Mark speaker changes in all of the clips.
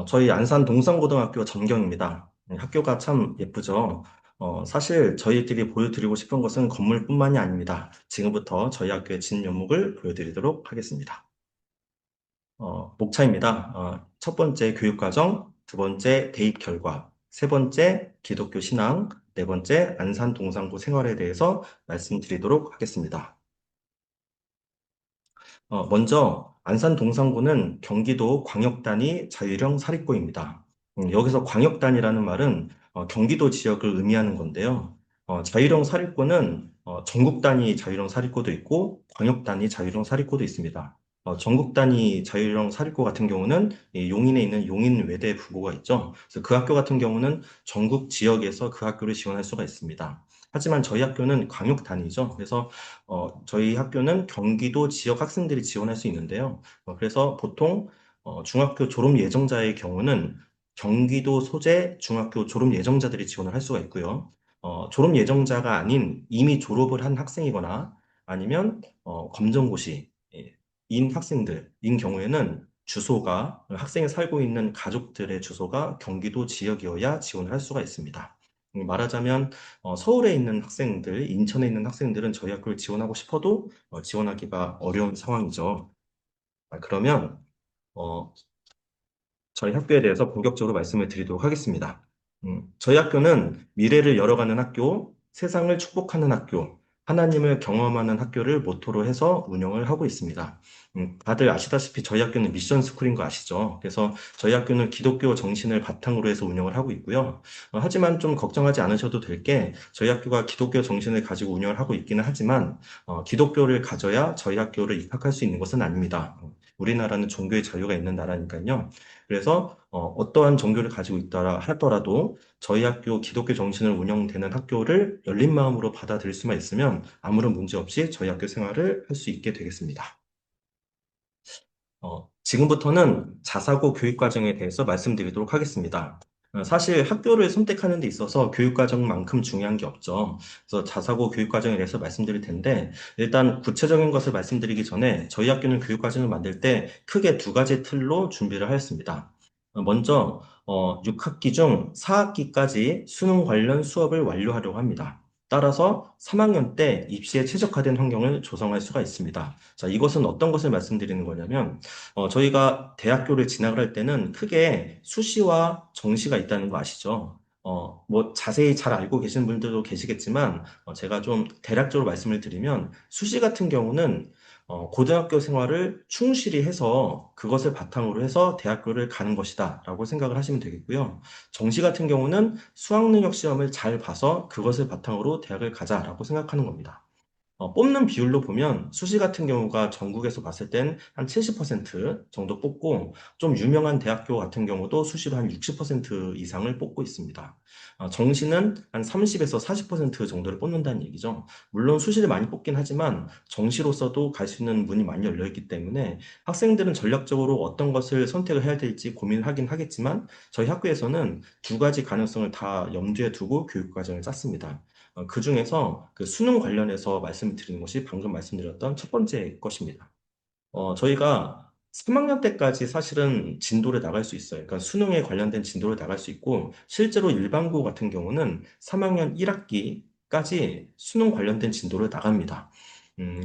Speaker 1: 저희 안산 동산고등학교 전경입니다. 학교가 참 예쁘죠? 사실 저희들이 보여드리고 싶은 것은 건물뿐만이 아닙니다. 지금부터 저희 학교의 진면목을 보여드리도록 하겠습니다. 목차입니다. 첫 번째 교육과정, 두 번째 대입 결과, 세 번째 기독교 신앙, 네 번째 안산 동산고 생활에 대해서 말씀드리도록 하겠습니다. 먼저 안산 동산구는 경기도 광역단위 자율형 사립고입니다. 여기서 광역단위라는 말은 경기도 지역을 의미하는 건데요. 자율형 사립고는 전국 단위 자율형 사립고도 있고 광역 단위 자율형 사립고도 있습니다. 전국 단위 자율형 사립고 같은 경우는 이 용인에 있는 용인외대부고가 있죠. 그래서 그 학교 같은 경우는 전국 지역에서 그 학교를 지원할 수가 있습니다. 하지만 저희 학교는 광역 단위죠. 그래서 저희 학교는 경기도 지역 학생들이 지원할 수 있는데요. 그래서 보통 중학교 졸업 예정자의 경우는 경기도 소재 중학교 졸업 예정자들이 지원을 할 수가 있고요. 졸업 예정자가 아닌 이미 졸업을 한 학생이거나 아니면 검정고시 인 학생들인 경우에는 주소가 학생이 살고 있는 가족들의 주소가 경기도 지역이어야 지원을 할 수가 있습니다. 말하자면 서울에 있는 학생들, 인천에 있는 학생들은 저희 학교를 지원하고 싶어도 지원하기가 어려운 상황이죠. 그러면 어, 저희 학교에 대해서 본격적으로 말씀을 드리도록 하겠습니다. 저희 학교는 미래를 열어가는 학교, 세상을 축복하는 학교, 하나님을 경험하는 학교를 모토로 해서 운영을 하고 있습니다. 다들 아시다시피 저희 학교는 미션 스쿨인 거 아시죠? 그래서 저희 학교는 기독교 정신을 바탕으로 해서 운영을 하고 있고요. 하지만 좀 걱정하지 않으셔도 될 게 저희 학교가 기독교 정신을 가지고 운영을 하고 있기는 하지만 기독교를 가져야 저희 학교를 입학할 수 있는 것은 아닙니다. 우리나라는 종교의 자유가 있는 나라니까요. 그래서 떠한 종교를 가지고 있다 하더라도 저희 학교 기독교 정신을 운영되는 학교를 열린 마음으로 받아들일 수만 있으면 아무런 문제 없이 저희 학교 생활을 할 수 있게 되겠습니다. 지금부터는 자사고 교육과정에 대해서 말씀드리도록 하겠습니다. 사실 학교를 선택하는 데 있어서 교육과정만큼 중요한 게 없죠. 그래서 자사고 교육과정에 대해서 말씀드릴 텐데, 일단 구체적인 것을 말씀드리기 전에 저희 학교는 교육과정을 만들 때 크게 두 가지 틀로 준비를 하였습니다. 먼저, 6학기 중 4학기까지 수능 관련 수업을 완료하려고 합니다. 따라서 3학년 때 입시에 최적화된 환경을 조성할 수가 있습니다. 자, 이것은 어떤 것을 말씀드리는 거냐면, 저희가 대학교를 진학을 할 때는 크게 수시와 정시가 있다는 거 아시죠? 뭐 자세히 잘 알고 계신 분들도 계시겠지만, 제가 좀 대략적으로 말씀을 드리면, 수시 같은 경우는 고등학교 생활을 충실히 해서 그것을 바탕으로 해서 대학교를 가는 것이다 라고 생각을 하시면 되겠고요. 정시 같은 경우는 수학능력 시험을 잘 봐서 그것을 바탕으로 대학을 가자라고 생각하는 겁니다. 뽑는 비율로 보면 수시 같은 경우가 전국에서 봤을 땐 한 70% 정도 뽑고 좀 유명한 대학교 같은 경우도 수시로 한 60% 이상을 뽑고 있습니다. 정시는 한 30에서 40% 정도를 뽑는다는 얘기죠. 물론 수시를 많이 뽑긴 하지만 정시로서도 갈 수 있는 문이 많이 열려 있기 때문에 학생들은 전략적으로 어떤 것을 선택을 해야 될지 고민을 하긴 하겠지만 저희 학교에서는 두 가지 가능성을 다 염두에 두고 교육 과정을 짰습니다. 그 중에서 그 수능 관련해서 말씀드리는 것이 방금 말씀드렸던 첫 번째 것입니다. 저희가 3학년 때까지 사실은 진도를 나갈 수 있어요. 그러니까 수능에 관련된 진도를 나갈 수 있고, 실제로 일반고 같은 경우는 3학년 1학기까지 수능 관련된 진도를 나갑니다.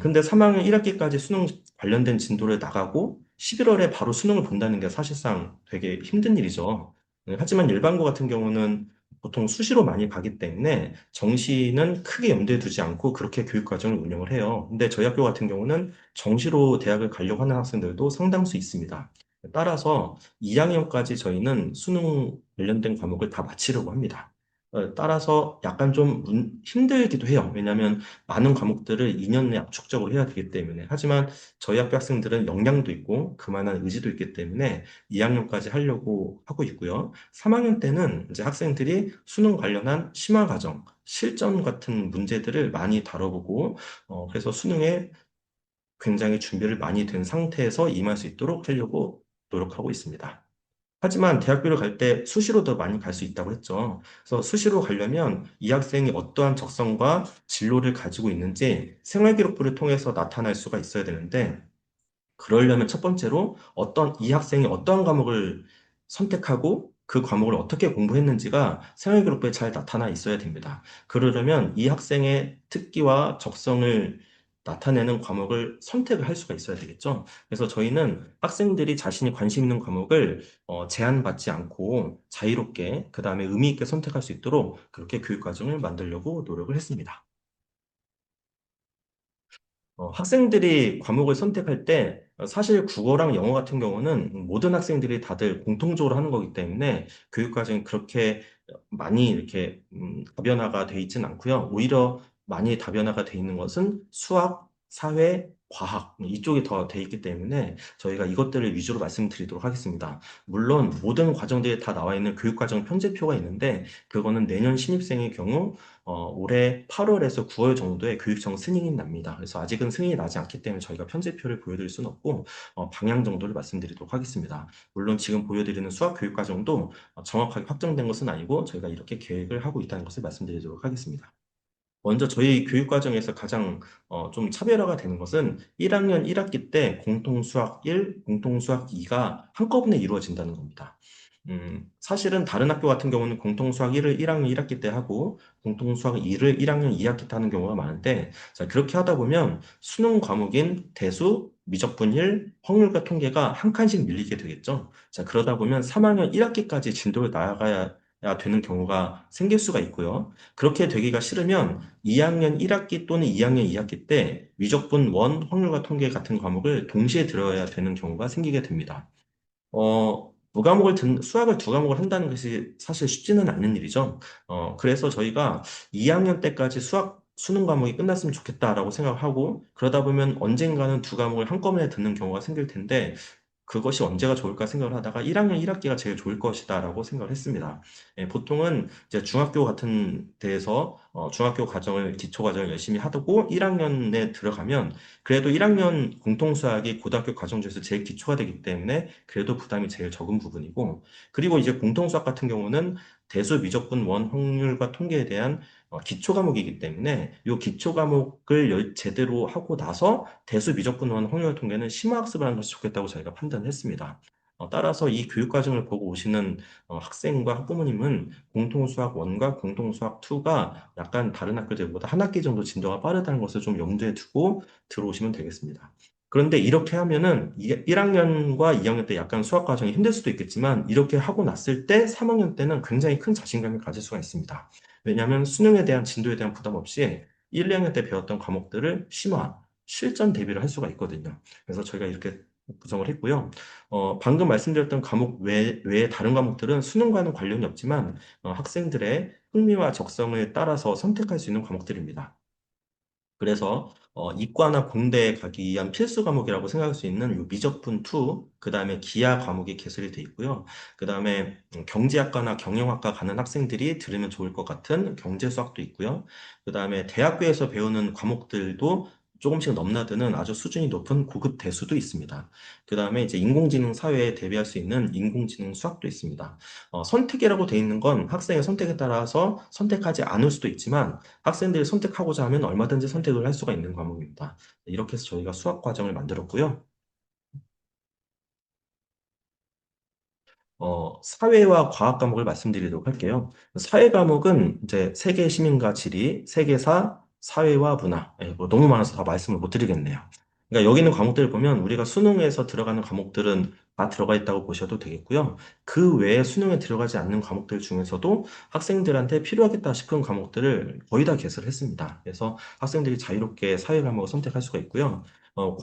Speaker 1: 근데 3학년 1학기까지 수능 관련된 진도를 나가고, 11월에 바로 수능을 본다는 게 사실상 되게 힘든 일이죠. 하지만 일반고 같은 경우는 보통 수시로 많이 가기 때문에 정시는 크게 염두에 두지 않고 그렇게 교육 과정을 운영을 해요. 근데 저희 학교 같은 경우는 정시로 대학을 가려고 하는 학생들도 상당수 있습니다. 따라서 2학년까지 저희는 수능 관련된 과목을 다 마치려고 합니다. 따라서 약간 좀 힘들기도 해요. 왜냐하면 많은 과목들을 2년 내에 압축적으로 해야 되기 때문에. 하지만 저희 학교 학생들은 역량도 있고 그만한 의지도 있기 때문에 2학년까지 하려고 하고 있고요. 3학년 때는 이제 학생들이 수능 관련한 심화 과정, 실전 같은 문제들을 많이 다뤄보고, 그래서 수능에 굉장히 준비를 많이 된 상태에서 임할 수 있도록 하려고 노력하고 있습니다. 하지만 대학교를 갈 때 수시로 더 많이 갈 수 있다고 했죠. 그래서 수시로 가려면 이 학생이 어떠한 적성과 진로를 가지고 있는지 생활기록부를 통해서 나타날 수가 있어야 되는데, 그러려면 첫 번째로 이 학생이 어떠한 과목을 선택하고 그 과목을 어떻게 공부했는지가 생활기록부에 잘 나타나 있어야 됩니다. 그러려면 이 학생의 특기와 적성을 나타내는 과목을 선택을 할 수가 있어야 되겠죠. 그래서 저희는 학생들이 자신이 관심 있는 과목을 제한받지 않고 자유롭게, 그 다음에 의미 있게 선택할 수 있도록 그렇게 교육과정을 만들려고 노력을 했습니다. 학생들이 과목을 선택할 때 사실 국어랑 영어 같은 경우는 모든 학생들이 다들 공통적으로 하는 거기 때문에 교육과정이 그렇게 많이 이렇게 다변화가 돼 있진 않고요. 오히려 많이 다변화가 돼 있는 것은 수학, 사회, 과학 이쪽이 더 돼 있기 때문에 저희가 이것들을 위주로 말씀드리도록 하겠습니다. 물론 모든 과정들이 다 나와 있는 교육과정 편제표가 있는데 그거는 내년 신입생의 경우 올해 8월에서 9월 정도에 교육청 승인이 납니다. 그래서 아직은 승인이 나지 않기 때문에 저희가 편제표를 보여드릴 수는 없고 방향 정도를 말씀드리도록 하겠습니다. 물론 지금 보여드리는 수학 교육 과정도 정확하게 확정된 것은 아니고 저희가 이렇게 계획을 하고 있다는 것을 말씀드리도록 하겠습니다. 먼저 저희 교육 과정에서 가장 좀 차별화가 되는 것은 1학년 1학기 때 공통수학 1, 공통수학 2가 한꺼번에 이루어진다는 겁니다. 사실은 다른 학교 같은 경우는 공통수학 1을 1학년 1학기 때 하고 공통수학 2를 1학년 2학기 때 하는 경우가 많은데 자, 그렇게 하다 보면 수능 과목인 대수, 미적분일, 확률과 통계가 한 칸씩 밀리게 되겠죠. 자, 그러다 보면 3학년 1학기까지 진도를 나아가야 되는 경우가 생길 수가 있고요. 그렇게 되기가 싫으면 2학년 1학기 또는 2학년 2학기 때 미적분 원, 확률과 통계 같은 과목을 동시에 들어야 되는 경우가 생기게 됩니다. 수학을 두 과목을 한다는 것이 사실 쉽지는 않는 일이죠. 그래서 저희가 2학년 때까지 수능 과목이 끝났으면 좋겠다라고 생각하고, 그러다 보면 언젠가는 두 과목을 한꺼번에 듣는 경우가 생길 텐데, 그것이 언제가 좋을까 생각을 하다가 1학년 1학기가 제일 좋을 것이다라고 생각을 했습니다. 보통은 이제 중학교 같은 데에서 중학교 과정을 기초 과정을 열심히 하고 1학년에 들어가면 그래도 1학년 공통수학이 고등학교 과정 중에서 제일 기초가 되기 때문에 그래도 부담이 제일 적은 부분이고 그리고 이제 공통수학 같은 경우는 대수 미적분 원 확률과 통계에 대한 기초 과목이기 때문에 이 기초 과목을 제대로 하고 나서 대수 미적분 원 확률 통계는 심화학습을 하는 것이 좋겠다고 저희가 판단했습니다. 따라서 이 교육 과정을 보고 오시는 학생과 학부모님은 공통수학 1과 공통수학 2가 약간 다른 학교들보다 한 학기 정도 진도가 빠르다는 것을 좀 염두에 두고 들어오시면 되겠습니다. 그런데 이렇게 하면은 1학년과 2학년 때 약간 수학 과정이 힘들 수도 있겠지만 이렇게 하고 났을 때 3학년 때는 굉장히 큰 자신감을 가질 수가 있습니다. 왜냐하면 수능에 대한 진도에 대한 부담 없이 1, 2학년 때 배웠던 과목들을 심화, 실전 대비를 할 수가 있거든요. 그래서 저희가 이렇게 구성을 했고요. 방금 말씀드렸던 과목 외에 다른 과목들은 수능과는 관련이 없지만 학생들의 흥미와 적성을 따라서 선택할 수 있는 과목들입니다. 그래서 이과나 공대에 가기 위한 필수 과목이라고 생각할 수 있는 요 미적분 2, 그 다음에 기하 과목이 개설이 돼 있고요. 그 다음에 경제학과나 경영학과 가는 학생들이 들으면 좋을 것 같은 경제수학도 있고요. 그 다음에 대학교에서 배우는 과목들도 조금씩 넘나드는 아주 수준이 높은 고급 대수도 있습니다. 그 다음에 이제 인공지능 사회에 대비할 수 있는 인공지능 수학도 있습니다. 선택이라고 돼 있는 건 학생의 선택에 따라서 선택하지 않을 수도 있지만 학생들이 선택하고자 하면 얼마든지 선택을 할 수가 있는 과목입니다. 이렇게 해서 저희가 수학 과정을 만들었고요. 사회와 과학 과목을 말씀드리도록 할게요. 사회 과목은 이제 세계 시민과 지리, 세계사, 사회와 문화. 뭐 너무 많아서 다 말씀을 못 드리겠네요. 그러니까 여기 있는 과목들을 보면 우리가 수능에서 들어가는 과목들은 다 들어가 있다고 보셔도 되겠고요. 그 외에 수능에 들어가지 않는 과목들 중에서도 학생들한테 필요하겠다 싶은 과목들을 거의 다 개설했습니다. 그래서 학생들이 자유롭게 사회 과목을 선택할 수가 있고요.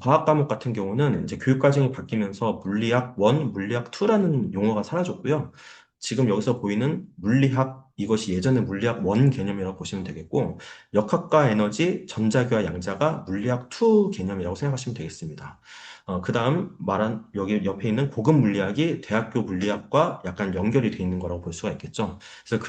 Speaker 1: 과학 과목 같은 경우는 이제 교육 과정이 바뀌면서 물리학 1, 물리학 2라는 용어가 사라졌고요. 지금 여기서 보이는 물리학, 이것이 예전에 물리학 1 개념이라고 보시면 되겠고, 역학과 에너지, 전자기와 양자가 물리학 2 개념이라고 생각하시면 되겠습니다. 그 다음 말한 여기 옆에 있는 고급 물리학이 대학교 물리학과 약간 연결이 돼 있는 거라고 볼 수가 있겠죠. 그래서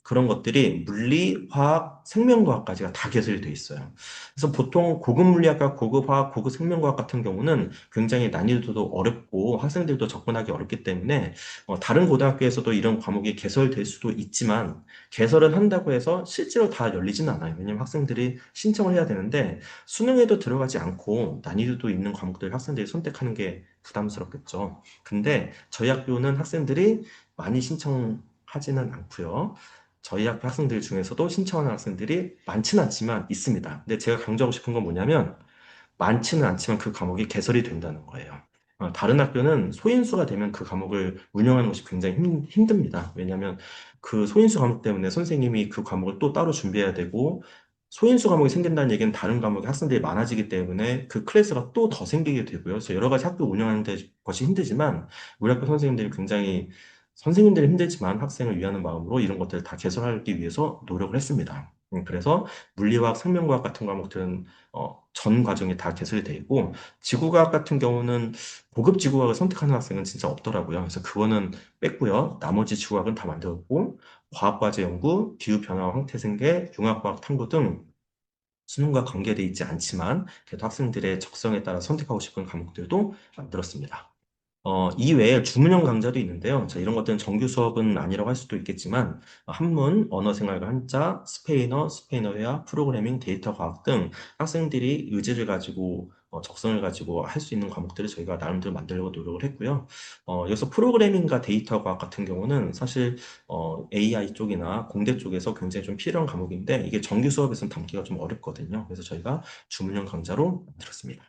Speaker 1: 그런 것들이 물리, 화학, 생명과학까지가 다 개설이 돼 있어요. 그래서 보통 고급 물리학과 고급 화학, 고급 생명과학 같은 경우는 굉장히 난이도도 어렵고 학생들도 접근하기 어렵기 때문에 다른 고등학교에서도 이런 과목이 개설될 수도 있지만 개설은 한다고 해서 실제로 다 열리지는 않아요. 왜냐하면 학생들이 신청을 해야 되는데 수능에도 들어가지 않고 난이도도 있는 과목들 학생들이 선택하는 게 부담스럽겠죠. 근데 저희 학교는 학생들이 많이 신청하지는 않고요. 저희 학교 학생들 중에서도 신청하는 학생들이 많지는 않지만 있습니다. 근데 제가 강조하고 싶은 건 뭐냐면 많지는 않지만 그 과목이 개설이 된다는 거예요. 다른 학교는 소인수가 되면 그 과목을 운영하는 것이 굉장히 힘듭니다. 왜냐하면 그 소인수 과목 때문에 선생님이 그 과목을 또 따로 준비해야 되고, 소인수 과목이 생긴다는 얘기는 다른 과목에 학생들이 많아지기 때문에 그 클래스가 또 더 생기게 되고요. 그래서 여러 가지 학교 운영하는 데 것이 힘들지만, 우리 학교 선생님들이 굉장히, 선생님들이 힘들지만 학생을 위하는 마음으로 이런 것들을 다 개설하기 위해서 노력을 했습니다. 그래서 물리화학, 생명과학 같은 과목들은 전 과정이 다 개설이 돼 있고, 지구과학 같은 경우는 고급 지구과학을 선택하는 학생은 진짜 없더라고요. 그래서 그거는 뺐고요. 나머지 지구과학은 다 만들었고, 과학과제 연구, 기후변화, 황태생계, 융합과학 탐구 등 수능과 관계돼 있지 않지만 그래도 학생들의 적성에 따라 선택하고 싶은 과목들도 만들었습니다. 이외에 주문형 강좌도 있는데요. 자, 이런 것들은 정규 수업은 아니라고 할 수도 있겠지만, 한문, 언어생활과 한자, 스페인어, 스페인어회화, 프로그래밍, 데이터 과학 등 학생들이 의지를 가지고, 적성을 가지고 할 수 있는 과목들을 저희가 나름대로 만들려고 노력을 했고요. 여기서 프로그래밍과 데이터 과학 같은 경우는 사실, AI 쪽이나 공대 쪽에서 굉장히 좀 필요한 과목인데, 이게 정규 수업에서는 담기가 좀 어렵거든요. 그래서 저희가 주문형 강좌로 만들었습니다.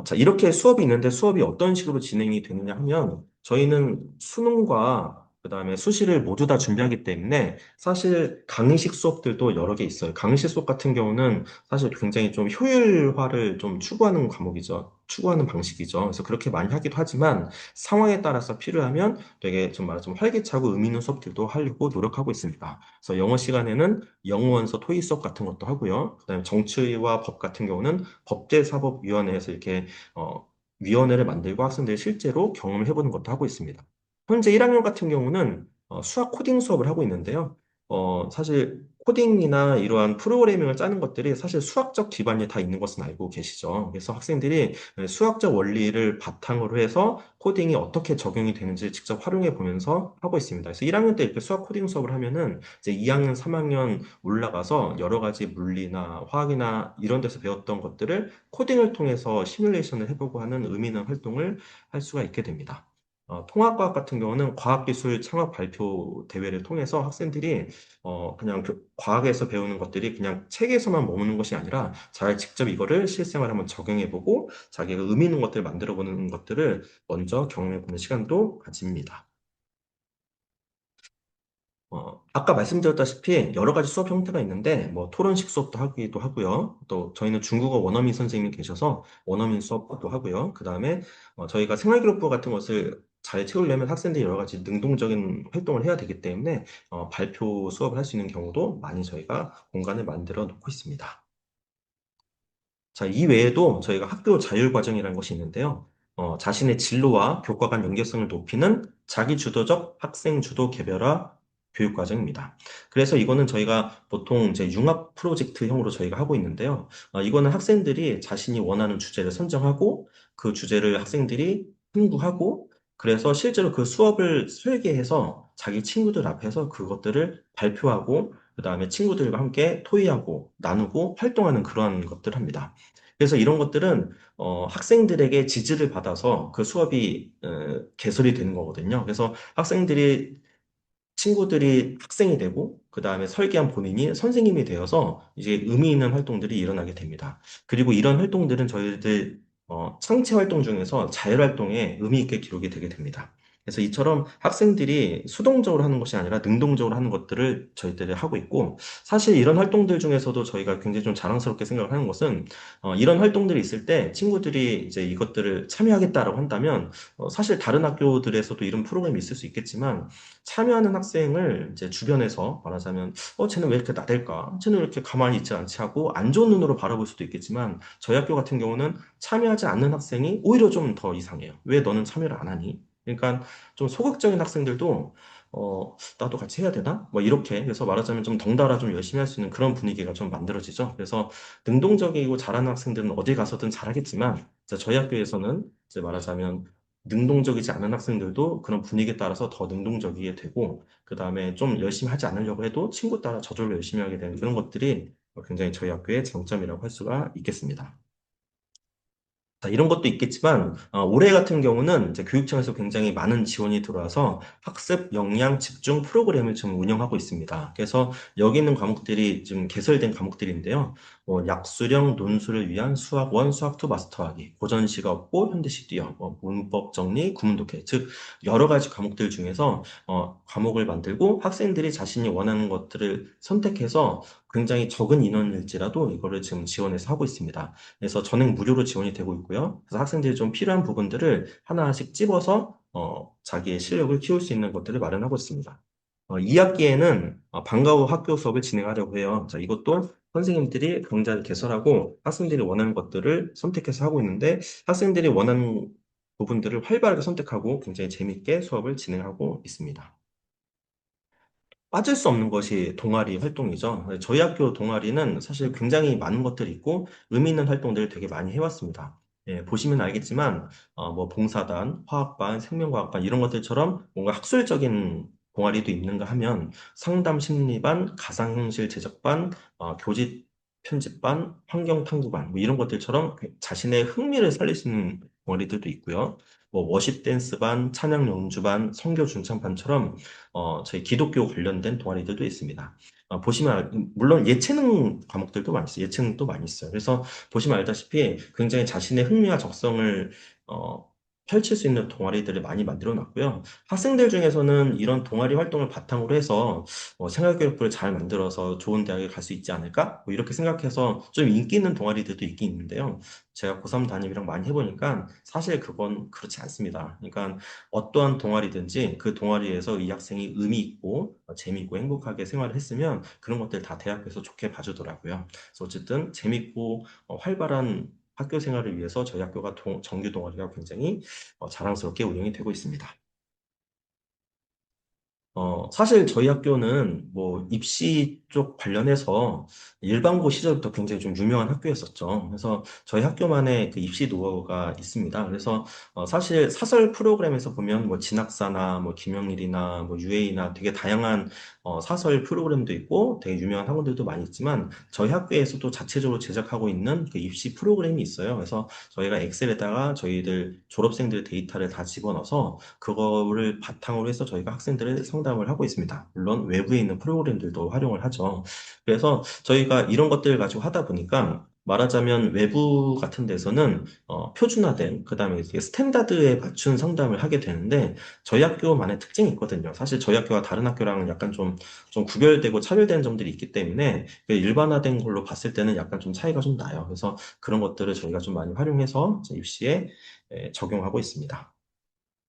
Speaker 1: 자, 이렇게 수업이 있는데 수업이 어떤 식으로 진행이 되느냐 하면 저희는 수능과 그다음에 수시를 모두 다 준비하기 때문에 사실 강의식 수업들도 여러 개 있어요. 강의식 수업 같은 경우는 사실 굉장히 좀 효율화를 좀 추구하는 과목이죠. 추구하는 방식이죠. 그래서 그렇게 많이 하기도 하지만 상황에 따라서 필요하면 되게 좀 말하자면 활기차고 의미 있는 수업들도 하려고 노력하고 있습니다. 그래서 영어 시간에는 영어 원서 토익 수업 같은 것도 하고요. 그다음에 정치와 법 같은 경우는 법제사법위원회에서 이렇게 어, 위원회를 만들고 학생들이 실제로 경험을 해보는 것도 하고 있습니다. 현재 1학년 같은 경우는 수학 코딩 수업을 하고 있는데요. 사실 코딩이나 이러한 프로그래밍을 짜는 것들이 사실 수학적 기반이 다 있는 것은 알고 계시죠. 그래서 학생들이 수학적 원리를 바탕으로 해서 코딩이 어떻게 적용이 되는지 직접 활용해 보면서 하고 있습니다. 그래서 1학년 때 이렇게 수학 코딩 수업을 하면은 이제 2학년, 3학년 올라가서 여러 가지 물리나 화학이나 이런 데서 배웠던 것들을 코딩을 통해서 시뮬레이션을 해보고 하는 의미 있는 활동을 할 수가 있게 됩니다. 통합과학 같은 경우는 과학기술 창업 발표 대회를 통해서 학생들이 그냥 과학에서 배우는 것들이 그냥 책에서만 머무는 것이 아니라 잘 직접 이거를 실생활에 한번 적용해보고 자기가 의미 있는 것들을 만들어보는 것들을 먼저 경험해보는 시간도 가집니다. 아까 말씀드렸다시피 여러 가지 수업 형태가 있는데, 뭐 토론식 수업도 하기도 하고요. 또 저희는 중국어 원어민 선생님이 계셔서 원어민 수업도 하고요. 그 다음에 저희가 생활기록부 같은 것을 잘 채우려면 학생들이 여러 가지 능동적인 활동을 해야 되기 때문에 발표 수업을 할 수 있는 경우도 많이 저희가 공간을 만들어 놓고 있습니다. 자, 이 외에도 저희가 학교 자율과정이라는 것이 있는데요. 자신의 진로와 교과 간 연계성을 높이는 자기주도적 학생주도 개별화 교육과정입니다. 그래서 이거는 저희가 보통 이제 융합 프로젝트형으로 저희가 하고 있는데요. 이거는 학생들이 자신이 원하는 주제를 선정하고 그 주제를 학생들이 탐구하고 그래서 실제로 그 수업을 설계해서 자기 친구들 앞에서 그것들을 발표하고 그 다음에 친구들과 함께 토의하고 나누고 활동하는 그런 것들을 합니다. 그래서 이런 것들은 학생들에게 지지를 받아서 그 수업이 개설이 되는 거거든요. 그래서 학생들이 친구들이 학생이 되고 그 다음에 설계한 본인이 선생님이 되어서 이제 의미 있는 활동들이 일어나게 됩니다. 그리고 이런 활동들은 저희들 창체 활동 중에서 자율 활동에 의미 있게 기록이 되게 됩니다. 그래서 이처럼 학생들이 수동적으로 하는 것이 아니라 능동적으로 하는 것들을 저희들이 하고 있고 사실 이런 활동들 중에서도 저희가 굉장히 좀 자랑스럽게 생각을 하는 것은 이런 활동들이 있을 때 친구들이 이제 이것들을 참여하겠다라고 한다면 사실 다른 학교들에서도 이런 프로그램이 있을 수 있겠지만 참여하는 학생을 이제 주변에서 말하자면, 쟤는 왜 이렇게 나댈까? 쟤는 왜 이렇게 가만히 있지 않지 하고 안 좋은 눈으로 바라볼 수도 있겠지만, 저희 학교 같은 경우는 참여하지 않는 학생이 오히려 좀 더 이상해요. 왜 너는 참여를 안 하니? 그러니까 좀 소극적인 학생들도, 나도 같이 해야 되나? 뭐 이렇게. 그래서 말하자면 좀 덩달아 좀 열심히 할 수 있는 그런 분위기가 좀 만들어지죠. 그래서 능동적이고 잘하는 학생들은 어디 가서든 잘하겠지만, 이제 저희 학교에서는 이제 말하자면 능동적이지 않은 학생들도 그런 분위기에 따라서 더 능동적이게 되고, 그 다음에 좀 열심히 하지 않으려고 해도 친구 따라 저절로 열심히 하게 되는 그런 것들이 굉장히 저희 학교의 장점이라고 할 수가 있겠습니다. 자, 이런 것도 있겠지만, 올해 같은 경우는 이제 교육청에서 굉장히 많은 지원이 들어와서 학습 역량 집중 프로그램을 지금 운영하고 있습니다. 그래서 여기 있는 과목들이 지금 개설된 과목들인데요. 약수령, 논술을 위한 수학 1, 수학 2 마스터하기, 고전시가 없고 현대시 뛰어, 문법 정리, 구문 독해, 즉 여러 가지 과목들 중에서 과목을 만들고 학생들이 자신이 원하는 것들을 선택해서 굉장히 적은 인원일지라도 이거를 지금 지원해서 하고 있습니다. 그래서 전액 무료로 지원이 되고 있고요. 그래서 학생들이 좀 필요한 부분들을 하나씩 집어서 자기의 실력을 키울 수 있는 것들을 마련하고 있습니다. 2학기에는 방과 후 학교 수업을 진행하려고 해요. 자, 이것도 선생님들이 강좌를 개설하고 학생들이 원하는 것들을 선택해서 하고 있는데 학생들이 원하는 부분들을 활발하게 선택하고 굉장히 재밌게 수업을 진행하고 있습니다. 빠질 수 없는 것이 동아리 활동이죠. 저희 학교 동아리는 사실 굉장히 많은 것들이 있고 의미 있는 활동들을 되게 많이 해왔습니다. 예, 보시면 알겠지만 뭐 봉사단, 화학반, 생명과학반 이런 것들처럼 뭔가 학술적인 동아리도 있는가 하면 상담 심리반, 가상현실 제작반, 교직 편집반, 환경탐구반 뭐 이런 것들처럼 자신의 흥미를 살릴 수 있는 동아리들도 있고요. 뭐 워십 댄스반, 찬양 연주반, 선교 중창반처럼 저희 기독교 관련된 동아리들도 있습니다. 보시면, 물론 예체능 과목들도 많이 있어요. 예체능도 많이 있어요. 그래서 보시면 알다시피 굉장히 자신의 흥미와 적성을 어, 펼칠 수 있는 동아리들을 많이 만들어 놨고요. 학생들 중에서는 이런 동아리 활동을 바탕으로 해서 생활교육부를 잘 만들어서 좋은 대학에 갈 수 있지 않을까? 뭐 이렇게 생각해서 좀 인기 있는 동아리들도 있긴 있는데요. 제가 고3 담임이랑 많이 해보니까 사실 그건 그렇지 않습니다. 그러니까 어떠한 동아리든지 그 동아리에서 이 학생이 의미 있고 재미있고 행복하게 생활을 했으면 그런 것들 다 대학에서 좋게 봐주더라고요. 그래서 어쨌든 재밌고 활발한 학교 생활을 위해서 저희 학교가 정규 동아리가 굉장히 자랑스럽게 운영이 되고 있습니다. 사실 저희 학교는 뭐 입시 쪽 관련해서 일반고 시절부터 굉장히 좀 유명한 학교였었죠. 그래서 저희 학교만의 그 입시 노하우가 있습니다. 그래서 사실 사설 프로그램에서 보면 뭐 진학사나 뭐 김영일이나 뭐 유에이나 되게 다양한 사설 프로그램도 있고 되게 유명한 학원들도 많이 있지만 저희 학교에서도 자체적으로 제작하고 있는 그 입시 프로그램이 있어요. 그래서 저희가 엑셀에다가 저희들 졸업생들 데이터를 다 집어넣어서 그거를 바탕으로 해서 저희가 학생들을 상담을 하고 있습니다. 물론 외부에 있는 프로그램들도 활용을 하죠. 그래서 저희가 이런 것들을 가지고 하다 보니까 말하자면 외부 같은 데서는 표준화된 그다음에 이제 스탠다드에 맞춘 상담을 하게 되는데 저희 학교만의 특징이 있거든요. 사실 저희 학교가 다른 학교랑 약간 좀 구별되고 차별되는 점들이 있기 때문에 그 일반화된 걸로 봤을 때는 약간 좀 차이가 좀 나요. 그래서 그런 것들을 저희가 좀 많이 활용해서 입시에 적용하고 있습니다.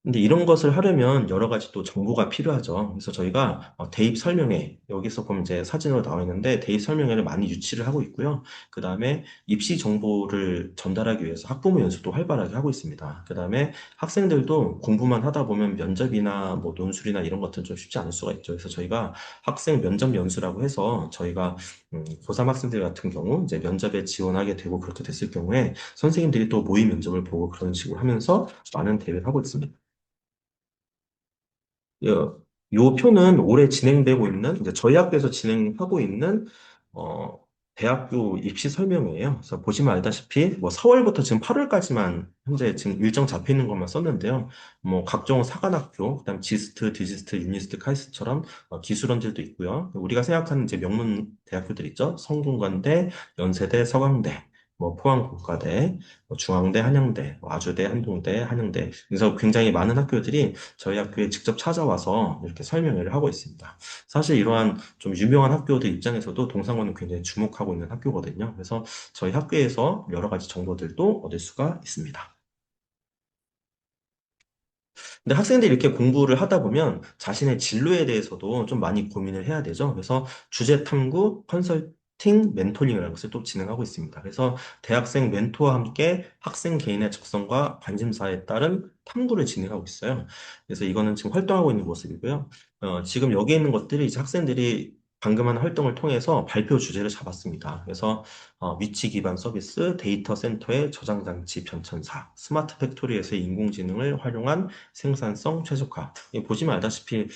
Speaker 1: 근데 이런 것을 하려면 여러 가지 또 정보가 필요하죠. 그래서 저희가 대입 설명회, 여기서 보면 이제 사진으로 나와 있는데 대입 설명회를 많이 유치를 하고 있고요. 그 다음에 입시 정보를 전달하기 위해서 학부모 연수도 활발하게 하고 있습니다. 그 다음에 학생들도 공부만 하다 보면 면접이나 뭐 논술이나 이런 것들은 좀 쉽지 않을 수가 있죠. 그래서 저희가 학생 면접 연수라고 해서 저희가 고3 학생들 같은 경우 이제 면접에 지원하게 되고 그렇게 됐을 경우에 선생님들이 또 모의 면접을 보고 그런 식으로 하면서 많은 대회를 하고 있습니다. 요 표는 올해 진행되고 있는, 이제 저희 학교에서 진행하고 있는, 어, 대학교 입시 설명회예요. 그래서 보시면 알다시피, 뭐 4월부터 지금 8월까지만 현재 지금 일정 잡혀 있는 것만 썼는데요. 뭐 각종 사관학교, 그다음 지스트, 디지스트, 유니스트, 카이스트처럼 기술원들도 있고요. 우리가 생각하는 이제 명문 대학교들 있죠. 성균관대, 연세대, 서강대, 뭐 포항공과대, 뭐 중앙대, 한양대, 뭐 아주대, 한동대, 한양대. 그래서 굉장히 많은 학교들이 저희 학교에 직접 찾아와서 이렇게 설명회를 하고 있습니다. 사실 이러한 좀 유명한 학교들 입장에서도 동상고는 굉장히 주목하고 있는 학교거든요. 그래서 저희 학교에서 여러 가지 정보들도 얻을 수가 있습니다. 근데 학생들이 이렇게 공부를 하다 보면 자신의 진로에 대해서도 좀 많이 고민을 해야 되죠. 그래서 주제 탐구, 컨설팅, 멘토링이라는 것을 또 진행하고 있습니다. 그래서 대학생 멘토와 함께 학생 개인의 적성과 관심사에 따른 탐구를 진행하고 있어요. 그래서 이거는 지금 활동하고 있는 모습이고요. 지금 여기 있는 것들이 이제 학생들이 방금 한 활동을 통해서 발표 주제를 잡았습니다. 그래서 위치 기반 서비스, 데이터 센터의 저장 장치 변천사, 스마트 팩토리에서의 인공지능을 활용한 생산성 최적화. 이게 보시면 알다시피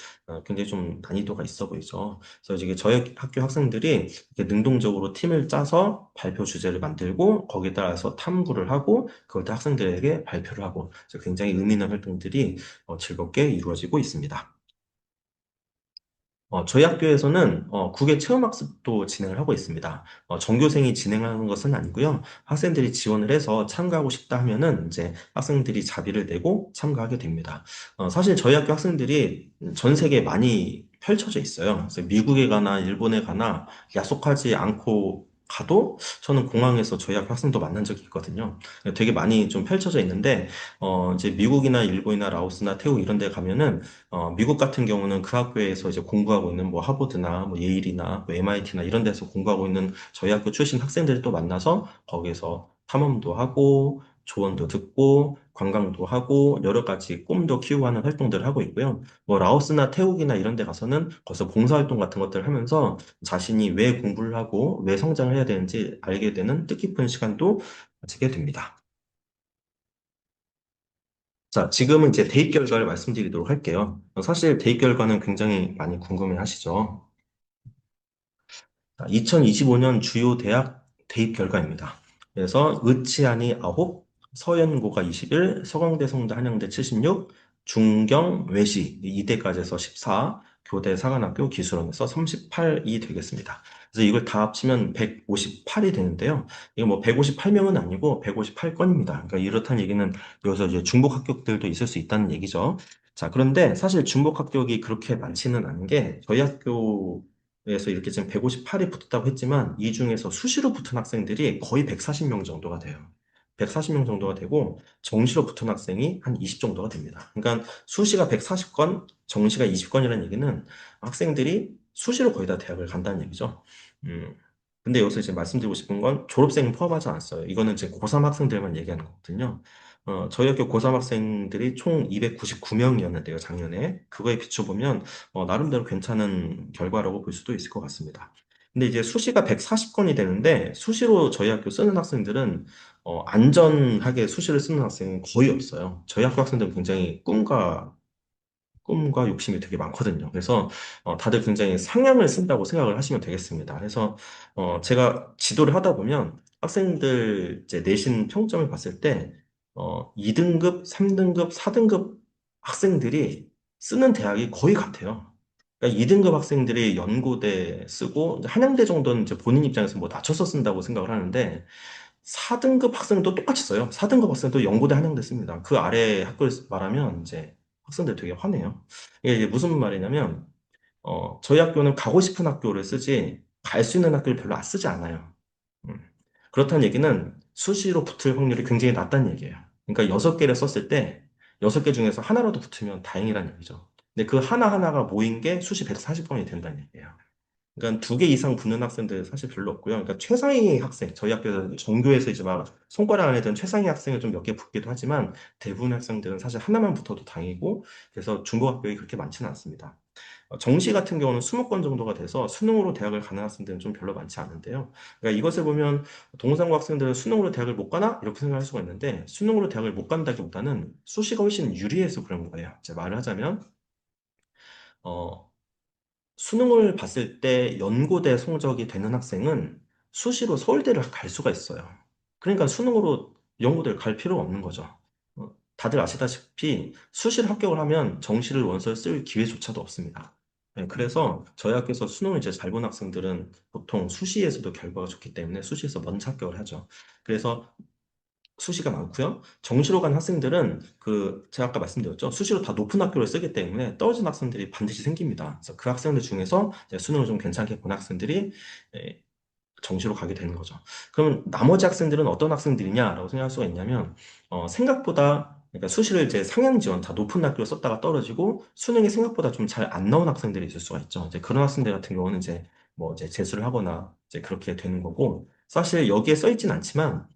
Speaker 1: 굉장히 좀 난이도가 있어 보이죠. 그래서 이제 저희 학교 학생들이 이렇게 능동적으로 팀을 짜서 발표 주제를 만들고 거기에 따라서 탐구를 하고 그걸 또 학생들에게 발표를 하고 그래서 굉장히 의미 있는 활동들이 즐겁게 이루어지고 있습니다. 저희 학교에서는 국외 체험학습도 진행을 하고 있습니다. 전교생이 진행하는 것은 아니고요. 학생들이 지원을 해서 참가하고 싶다 하면은 이제 학생들이 자비를 내고 참가하게 됩니다. 사실 저희 학교 학생들이 전 세계에 많이 펼쳐져 있어요. 그래서 미국에 가나 일본에 가나 야속하지 않고 가도 저는 공항에서 저희 학교 학생도 만난 적이 있거든요. 되게 많이 좀 펼쳐져 있는데, 이제 미국이나 일본이나 라오스나 태국 이런 데 가면은 미국 같은 경우는 그 학교에서 이제 공부하고 있는 뭐 하버드나 뭐 예일이나 뭐 MIT나 이런 데서 공부하고 있는 저희 학교 출신 학생들이 또 만나서 거기서 탐험도 하고 조언도 듣고 관광도 하고 여러 가지 꿈도 키우고 하는 활동들을 하고 있고요. 뭐 라오스나 태국이나 이런 데 가서는 거기서 봉사활동 같은 것들을 하면서 자신이 왜 공부를 하고 왜 성장을 해야 되는지 알게 되는 뜻깊은 시간도 가지게 됩니다. 자, 지금은 이제 대입 결과를 말씀드리도록 할게요. 사실 대입 결과는 굉장히 많이 궁금해 하시죠? 2025년 주요 대학 대입 결과입니다. 그래서 의치안이 9, 서연고가 21, 서강대, 성대, 한양대 76, 중경, 외시 2대까지 해서 14, 교대, 사관학교, 기술원에서 38이 되겠습니다. 그래서 이걸 다 합치면 158이 되는데요. 이게 뭐 158명은 아니고 158건입니다. 그러니까 이렇다는 얘기는 여기서 이제 중복 합격들도 있을 수 있다는 얘기죠. 자, 그런데 사실 중복 합격이 그렇게 많지는 않은 게 저희 학교에서 이렇게 지금 158이 붙었다고 했지만 이 중에서 수시로 붙은 학생들이 거의 140명 정도가 돼요. 140명 정도가 되고 정시로 붙은 학생이 한 20 정도가 됩니다. 그러니까 수시가 140건, 정시가 20건이라는 얘기는 학생들이 수시로 거의 다 대학을 간다는 얘기죠. 음, 근데 여기서 이제 말씀드리고 싶은 건 졸업생은 포함하지 않았어요. 이거는 이제 고3 학생들만 얘기하는 거거든요. 저희 학교 고3 학생들이 총 299명이었는데요, 작년에. 그거에 비춰보면 나름대로 괜찮은 결과라고 볼 수도 있을 것 같습니다. 근데 이제 수시가 140건이 되는데 수시로 저희 학교 쓰는 학생들은 안전하게 수시를 쓰는 학생은 거의 없어요. 저희 학교 학생들은 굉장히 꿈과 욕심이 되게 많거든요. 그래서 다들 굉장히 상향을 쓴다고 생각을 하시면 되겠습니다. 그래서 제가 지도를 하다 보면 학생들 이제 내신 평점을 봤을 때 2등급, 3등급, 4등급 학생들이 쓰는 대학이 거의 같아요. 그러니까 2등급 학생들이 연고대 쓰고 이제 한양대 정도는 이제 본인 입장에서 뭐 낮춰서 쓴다고 생각을 하는데 4등급 학생도 똑같이 써요. 4등급 학생도 연고대 한양대 씁니다. 그 아래 학교를 말하면 이제 학생들 되게 화내요. 이게 이제 무슨 말이냐면, 저희 학교는 가고 싶은 학교를 쓰지, 갈 수 있는 학교를 별로 안 쓰지 않아요. 음. 그렇다는 얘기는 수시로 붙을 확률이 굉장히 낮다는 얘기예요. 그러니까 6개를 썼을 때, 6개 중에서 하나라도 붙으면 다행이라는 얘기죠. 근데 그 하나하나가 모인 게 수시 140번이 된다는 얘기예요. 그러니까 2개 이상 붙는 학생들 사실 별로 없고요. 그러니까 최상위 학생, 저희 학교에서 전교에서 이제 막 손가락 안에 든 최상위 학생을 좀 몇 개 붙기도 하지만 대부분 학생들은 사실 하나만 붙어도 다행이고 그래서 중고 합격이 그렇게 많지는 않습니다. 정시 같은 경우는 20건 정도가 돼서 수능으로 대학을 가는 학생들은 좀 별로 많지 않은데요. 그러니까 이것을 보면 동상고 학생들은 수능으로 대학을 못 가나? 이렇게 생각할 수가 있는데 수능으로 대학을 못 간다기보다는 수시가 훨씬 유리해서 그런 거예요. 제 말을 하자면 어, 수능을 봤을 때 연고대 성적이 되는 학생은 수시로 서울대를 갈 수가 있어요. 그러니까 수능으로 연고대를 갈 필요가 없는 거죠. 다들 아시다시피 수시를 합격을 하면 정시를 원서를 쓸 기회조차도 없습니다. 네, 그래서 저희 학교에서 수능을 이제 잘 본 학생들은 보통 수시에서도 결과가 좋기 때문에 수시에서 먼저 합격을 하죠. 그래서 수시가 많고요. 정시로 간 학생들은 제가 아까 말씀드렸죠. 수시로 다 높은 학교를 쓰기 때문에 떨어진 학생들이 반드시 생깁니다. 그래서 그 학생들 중에서 이제 수능을 좀 괜찮게 본 학생들이 예, 정시로 가게 되는 거죠. 그럼 나머지 학생들은 어떤 학생들이냐라고 생각할 수가 있냐면 생각보다 그러니까 수시를 이제 상향 지원 다 높은 학교를 썼다가 떨어지고 수능이 생각보다 좀 잘 안 나온 학생들이 있을 수가 있죠. 이제 그런 학생들 같은 경우는 이제 뭐 이제 재수를 하거나 이제 그렇게 되는 거고 사실 여기에 써 있진 않지만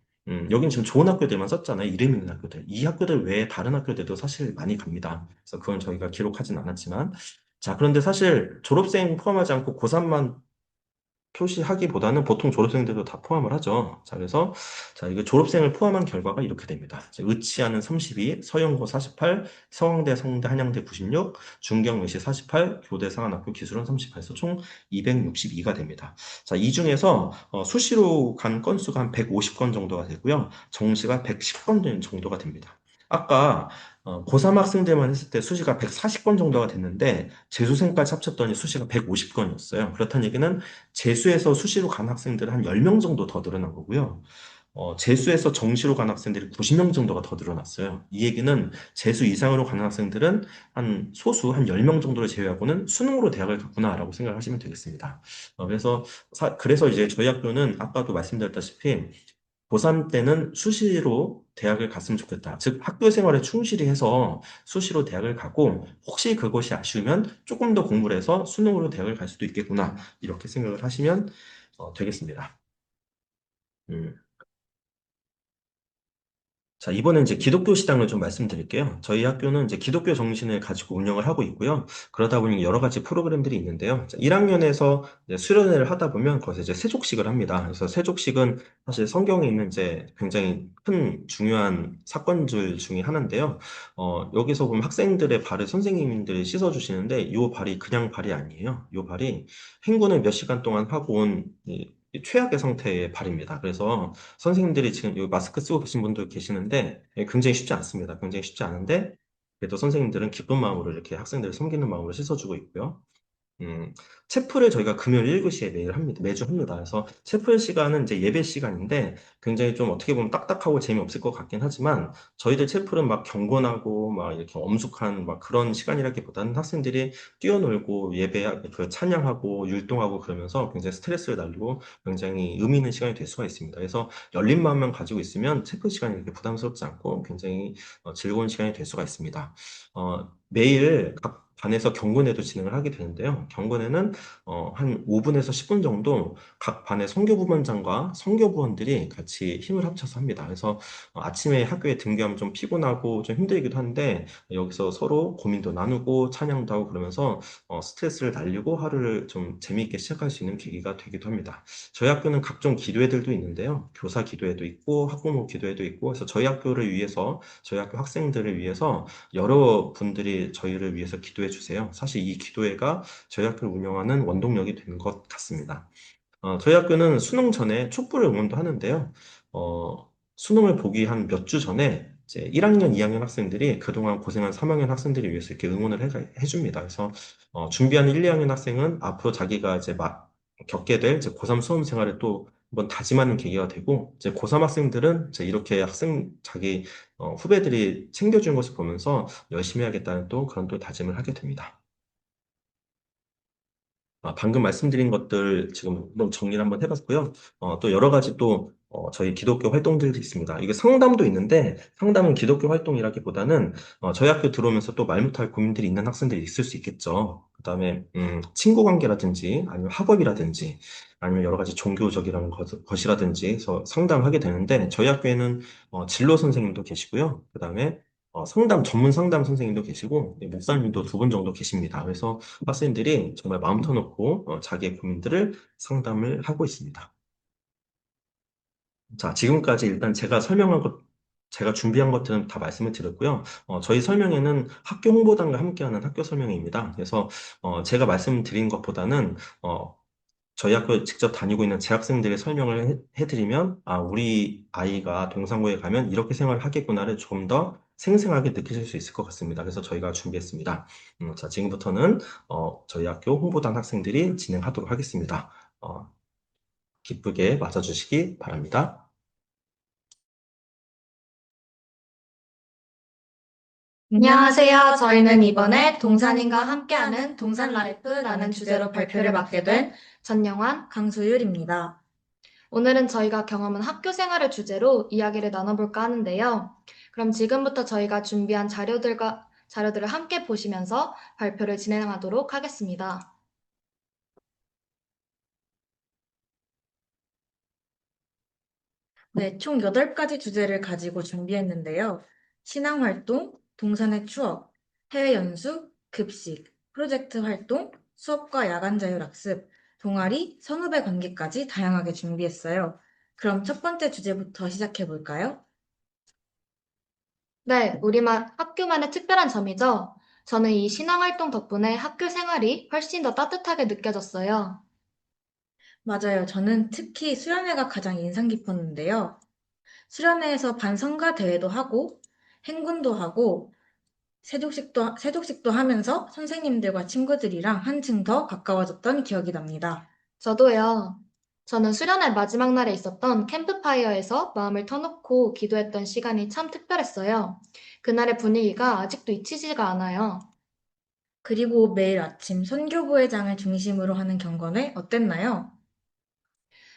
Speaker 1: 여긴 지금 좋은 학교들만 썼잖아요. 이름 있는 학교들. 이 학교들 외에 다른 학교들도 사실 많이 갑니다. 그래서 그건 저희가 기록하진 않았지만 자, 그런데 사실 졸업생 포함하지 않고 고3만 표시하기보다는 보통 졸업생들도 다 포함을 하죠. 자, 그래서 자, 이게 졸업생을 포함한 결과가 이렇게 됩니다. 자, 의치하는 32, 서영고 48, 서강대, 성대, 한양대 96, 중경외시 48, 교대, 상한학교, 기술원 38에서 총 262가 됩니다. 자, 이 중에서 수시로 간 건수가 한 150건 정도가 되고요. 정시가 110건 정도가 됩니다. 아까 고3 학생들만 했을 때 수시가 140건 정도가 됐는데 재수생까지 합쳤더니 수시가 150건이었어요. 그렇다는 얘기는 재수에서 수시로 간 학생들은 한 10명 정도 더 늘어난 거고요. 재수에서 정시로 간 학생들이 90명 정도가 더 늘어났어요. 이 얘기는 재수 이상으로 가는 학생들은 한 소수, 한 10명 정도를 제외하고는 수능으로 대학을 갔구나라고 생각하시면 되겠습니다. 그래서 이제 저희 학교는 아까도 말씀드렸다시피 고3 때는 수시로 대학을 갔으면 좋겠다. 즉, 학교 생활에 충실히 해서 수시로 대학을 가고, 혹시 그것이 아쉬우면 조금 더 공부를 해서 수능으로 대학을 갈 수도 있겠구나. 이렇게 생각을 하시면 되겠습니다. 음. 자, 이번엔 이제 기독교 시장을 좀 말씀드릴게요. 저희 학교는 이제 기독교 정신을 가지고 운영을 하고 있고요. 그러다 보니 여러 가지 프로그램들이 있는데요. 1학년에서 수련회를 하다 보면 거기서 이제 세족식을 합니다. 그래서 세족식은 사실 성경에 있는 이제 굉장히 큰 중요한 사건들 중에 하나인데요. 여기서 보면 학생들의 발을 선생님들이 씻어주시는데 이 발이 그냥 발이 아니에요. 이 발이 행군을 몇 시간 동안 하고 온 이 최악의 상태의 발입니다. 그래서 선생님들이 지금 이 마스크 쓰고 계신 분도 계시는데 굉장히 쉽지 않습니다. 굉장히 쉽지 않은데 그래도 선생님들은 기쁜 마음으로 이렇게 학생들을 섬기는 마음으로 씻어주고 있고요. 음, 체플을 저희가 금요일 1교시에 매일 합니다. 매주 합니다. 그래서 체플 시간은 이제 예배 시간인데 굉장히 좀 어떻게 보면 딱딱하고 재미없을 것 같긴 하지만 저희들 체플은 막 경건하고 막 이렇게 엄숙한 막 그런 시간이라기보다는 학생들이 뛰어놀고 예배, 그 찬양하고 율동하고 그러면서 굉장히 스트레스를 날리고 굉장히 의미 있는 시간이 될 수가 있습니다. 그래서 열린 마음만 가지고 있으면 체플 시간이 이렇게 부담스럽지 않고 굉장히 즐거운 시간이 될 수가 있습니다. 매일 각 반에서 경건회도 진행을 하게 되는데요. 경건회는 한 5분에서 10분 정도 각 반의 선교부원장과 선교부원들이 같이 힘을 합쳐서 합니다. 그래서 아침에 학교에 등교하면 좀 피곤하고 좀 힘들기도 한데 여기서 서로 고민도 나누고 찬양도 하고 그러면서 스트레스를 날리고 하루를 좀 재미있게 시작할 수 있는 계기가 되기도 합니다. 저희 학교는 각종 기도회들도 있는데요. 교사 기도회도 있고 학부모 기도회도 있고 그래서 저희 학교를 위해서 저희 학교 학생들을 위해서 여러 분들이 저희를 위해서 기도해 주세요. 사실 이 기도회가 저희 학교를 운영하는 원동력이 된 것 같습니다. 저희 학교는 수능 전에 촛불 응원도 하는데요. 수능을 보기 한 몇 주 전에 이제 1학년, 2학년 학생들이 그동안 고생한 3학년 학생들을 위해서 이렇게 응원을 해줍니다. 그래서 준비하는 1, 2학년 학생은 앞으로 자기가 이제 겪게 될 이제 고3 수험 생활을 또 한번 다짐하는 계기가 되고 이제 고3 학생들은 이제 이렇게 자기 후배들이 챙겨준 것을 보면서 열심히 하겠다는 또 그런 또 다짐을 하게 됩니다. 방금 말씀드린 것들 지금 좀 정리를 한번 해봤고요. 또 여러 가지 또 저희 기독교 활동들도 있습니다. 이게 상담도 있는데 상담은 기독교 활동이라기보다는 저희 학교 들어오면서 또 말 못할 고민들이 있는 학생들이 있을 수 있겠죠. 그다음에 친구 관계라든지 아니면 학업이라든지 아니면 여러 가지 종교적이라는 것이라든지 해서 상담을 하게 되는데 저희 학교에는 진로 선생님도 계시고요. 그다음에 전문 상담 선생님도 계시고 네, 목사님도 2분 정도 계십니다. 그래서 학생들이 정말 마음 터놓고 자기의 고민들을 상담을 하고 있습니다. 자, 지금까지 일단 제가 준비한 것들은 다 말씀을 드렸고요. 저희 설명회는 학교 홍보단과 함께하는 학교 설명회입니다. 그래서 제가 말씀드린 것보다는 저희 학교 직접 다니고 있는 재학생들의 설명을 해드리면, 우리 아이가 동상고에 가면 이렇게 생활을 하겠구나를 조금 더 생생하게 느끼실 수 있을 것 같습니다. 그래서 저희가 준비했습니다. 자, 지금부터는 저희 학교 홍보단 학생들이 진행하도록 하겠습니다. 어, 기쁘게 맞아주시기 바랍니다.
Speaker 2: 안녕하세요. 저희는 이번에 동산인과 함께하는 동산 라이프라는 주제로 발표를 맡게 된 전영환, 강수율입니다. 오늘은 저희가 경험한 학교 생활을 주제로 이야기를 나눠볼까 하는데요. 그럼 지금부터 저희가 준비한 자료들을 함께 보시면서 발표를 진행하도록 하겠습니다. 네, 총 8가지 주제를 가지고 준비했는데요. 신앙활동, 동산의 추억, 해외 연수, 급식,
Speaker 3: 프로젝트 활동, 수업과 야간 자율학습, 동아리, 선후배 관계까지 다양하게 준비했어요. 그럼 첫 번째 주제부터 시작해 볼까요?
Speaker 2: 네, 우리만 학교만의 특별한 점이죠. 저는 이 신앙활동 덕분에 학교 생활이 훨씬 더 따뜻하게 느껴졌어요.
Speaker 3: 맞아요. 저는 특히 수련회가 가장 인상 깊었는데요. 수련회에서 반성가 대회도 하고, 행군도 하고, 세족식도 하면서 선생님들과 친구들이랑 한층 더 가까워졌던 기억이 납니다.
Speaker 2: 저도요. 저는 수련회 마지막 날에 있었던 캠프파이어에서 마음을 터놓고 기도했던 시간이 참 특별했어요. 그날의 분위기가 아직도 잊히지가 않아요.
Speaker 3: 그리고 매일 아침 선교부회장을 중심으로 하는 경건회 어땠나요?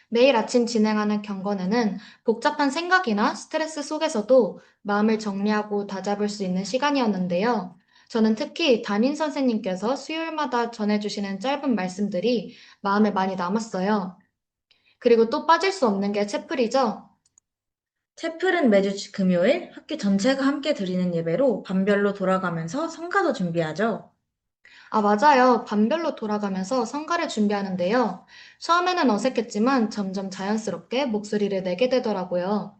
Speaker 2: 매일 아침 진행하는 경건에는 복잡한 생각이나 스트레스 속에서도 마음을 정리하고 다잡을 수 있는 시간이었는데요. 저는 특히 담임 선생님께서 수요일마다 전해주시는 짧은 말씀들이 마음에 많이 남았어요. 그리고 또 빠질 수 없는 게 채플이죠.
Speaker 3: 채플은 매주 금요일 학교 전체가 함께 드리는 예배로 반별로 돌아가면서 성가도 준비하죠.
Speaker 2: 아, 맞아요. 반별로 돌아가면서 성가를 준비하는데요. 처음에는 어색했지만 점점 자연스럽게 목소리를 내게 되더라고요.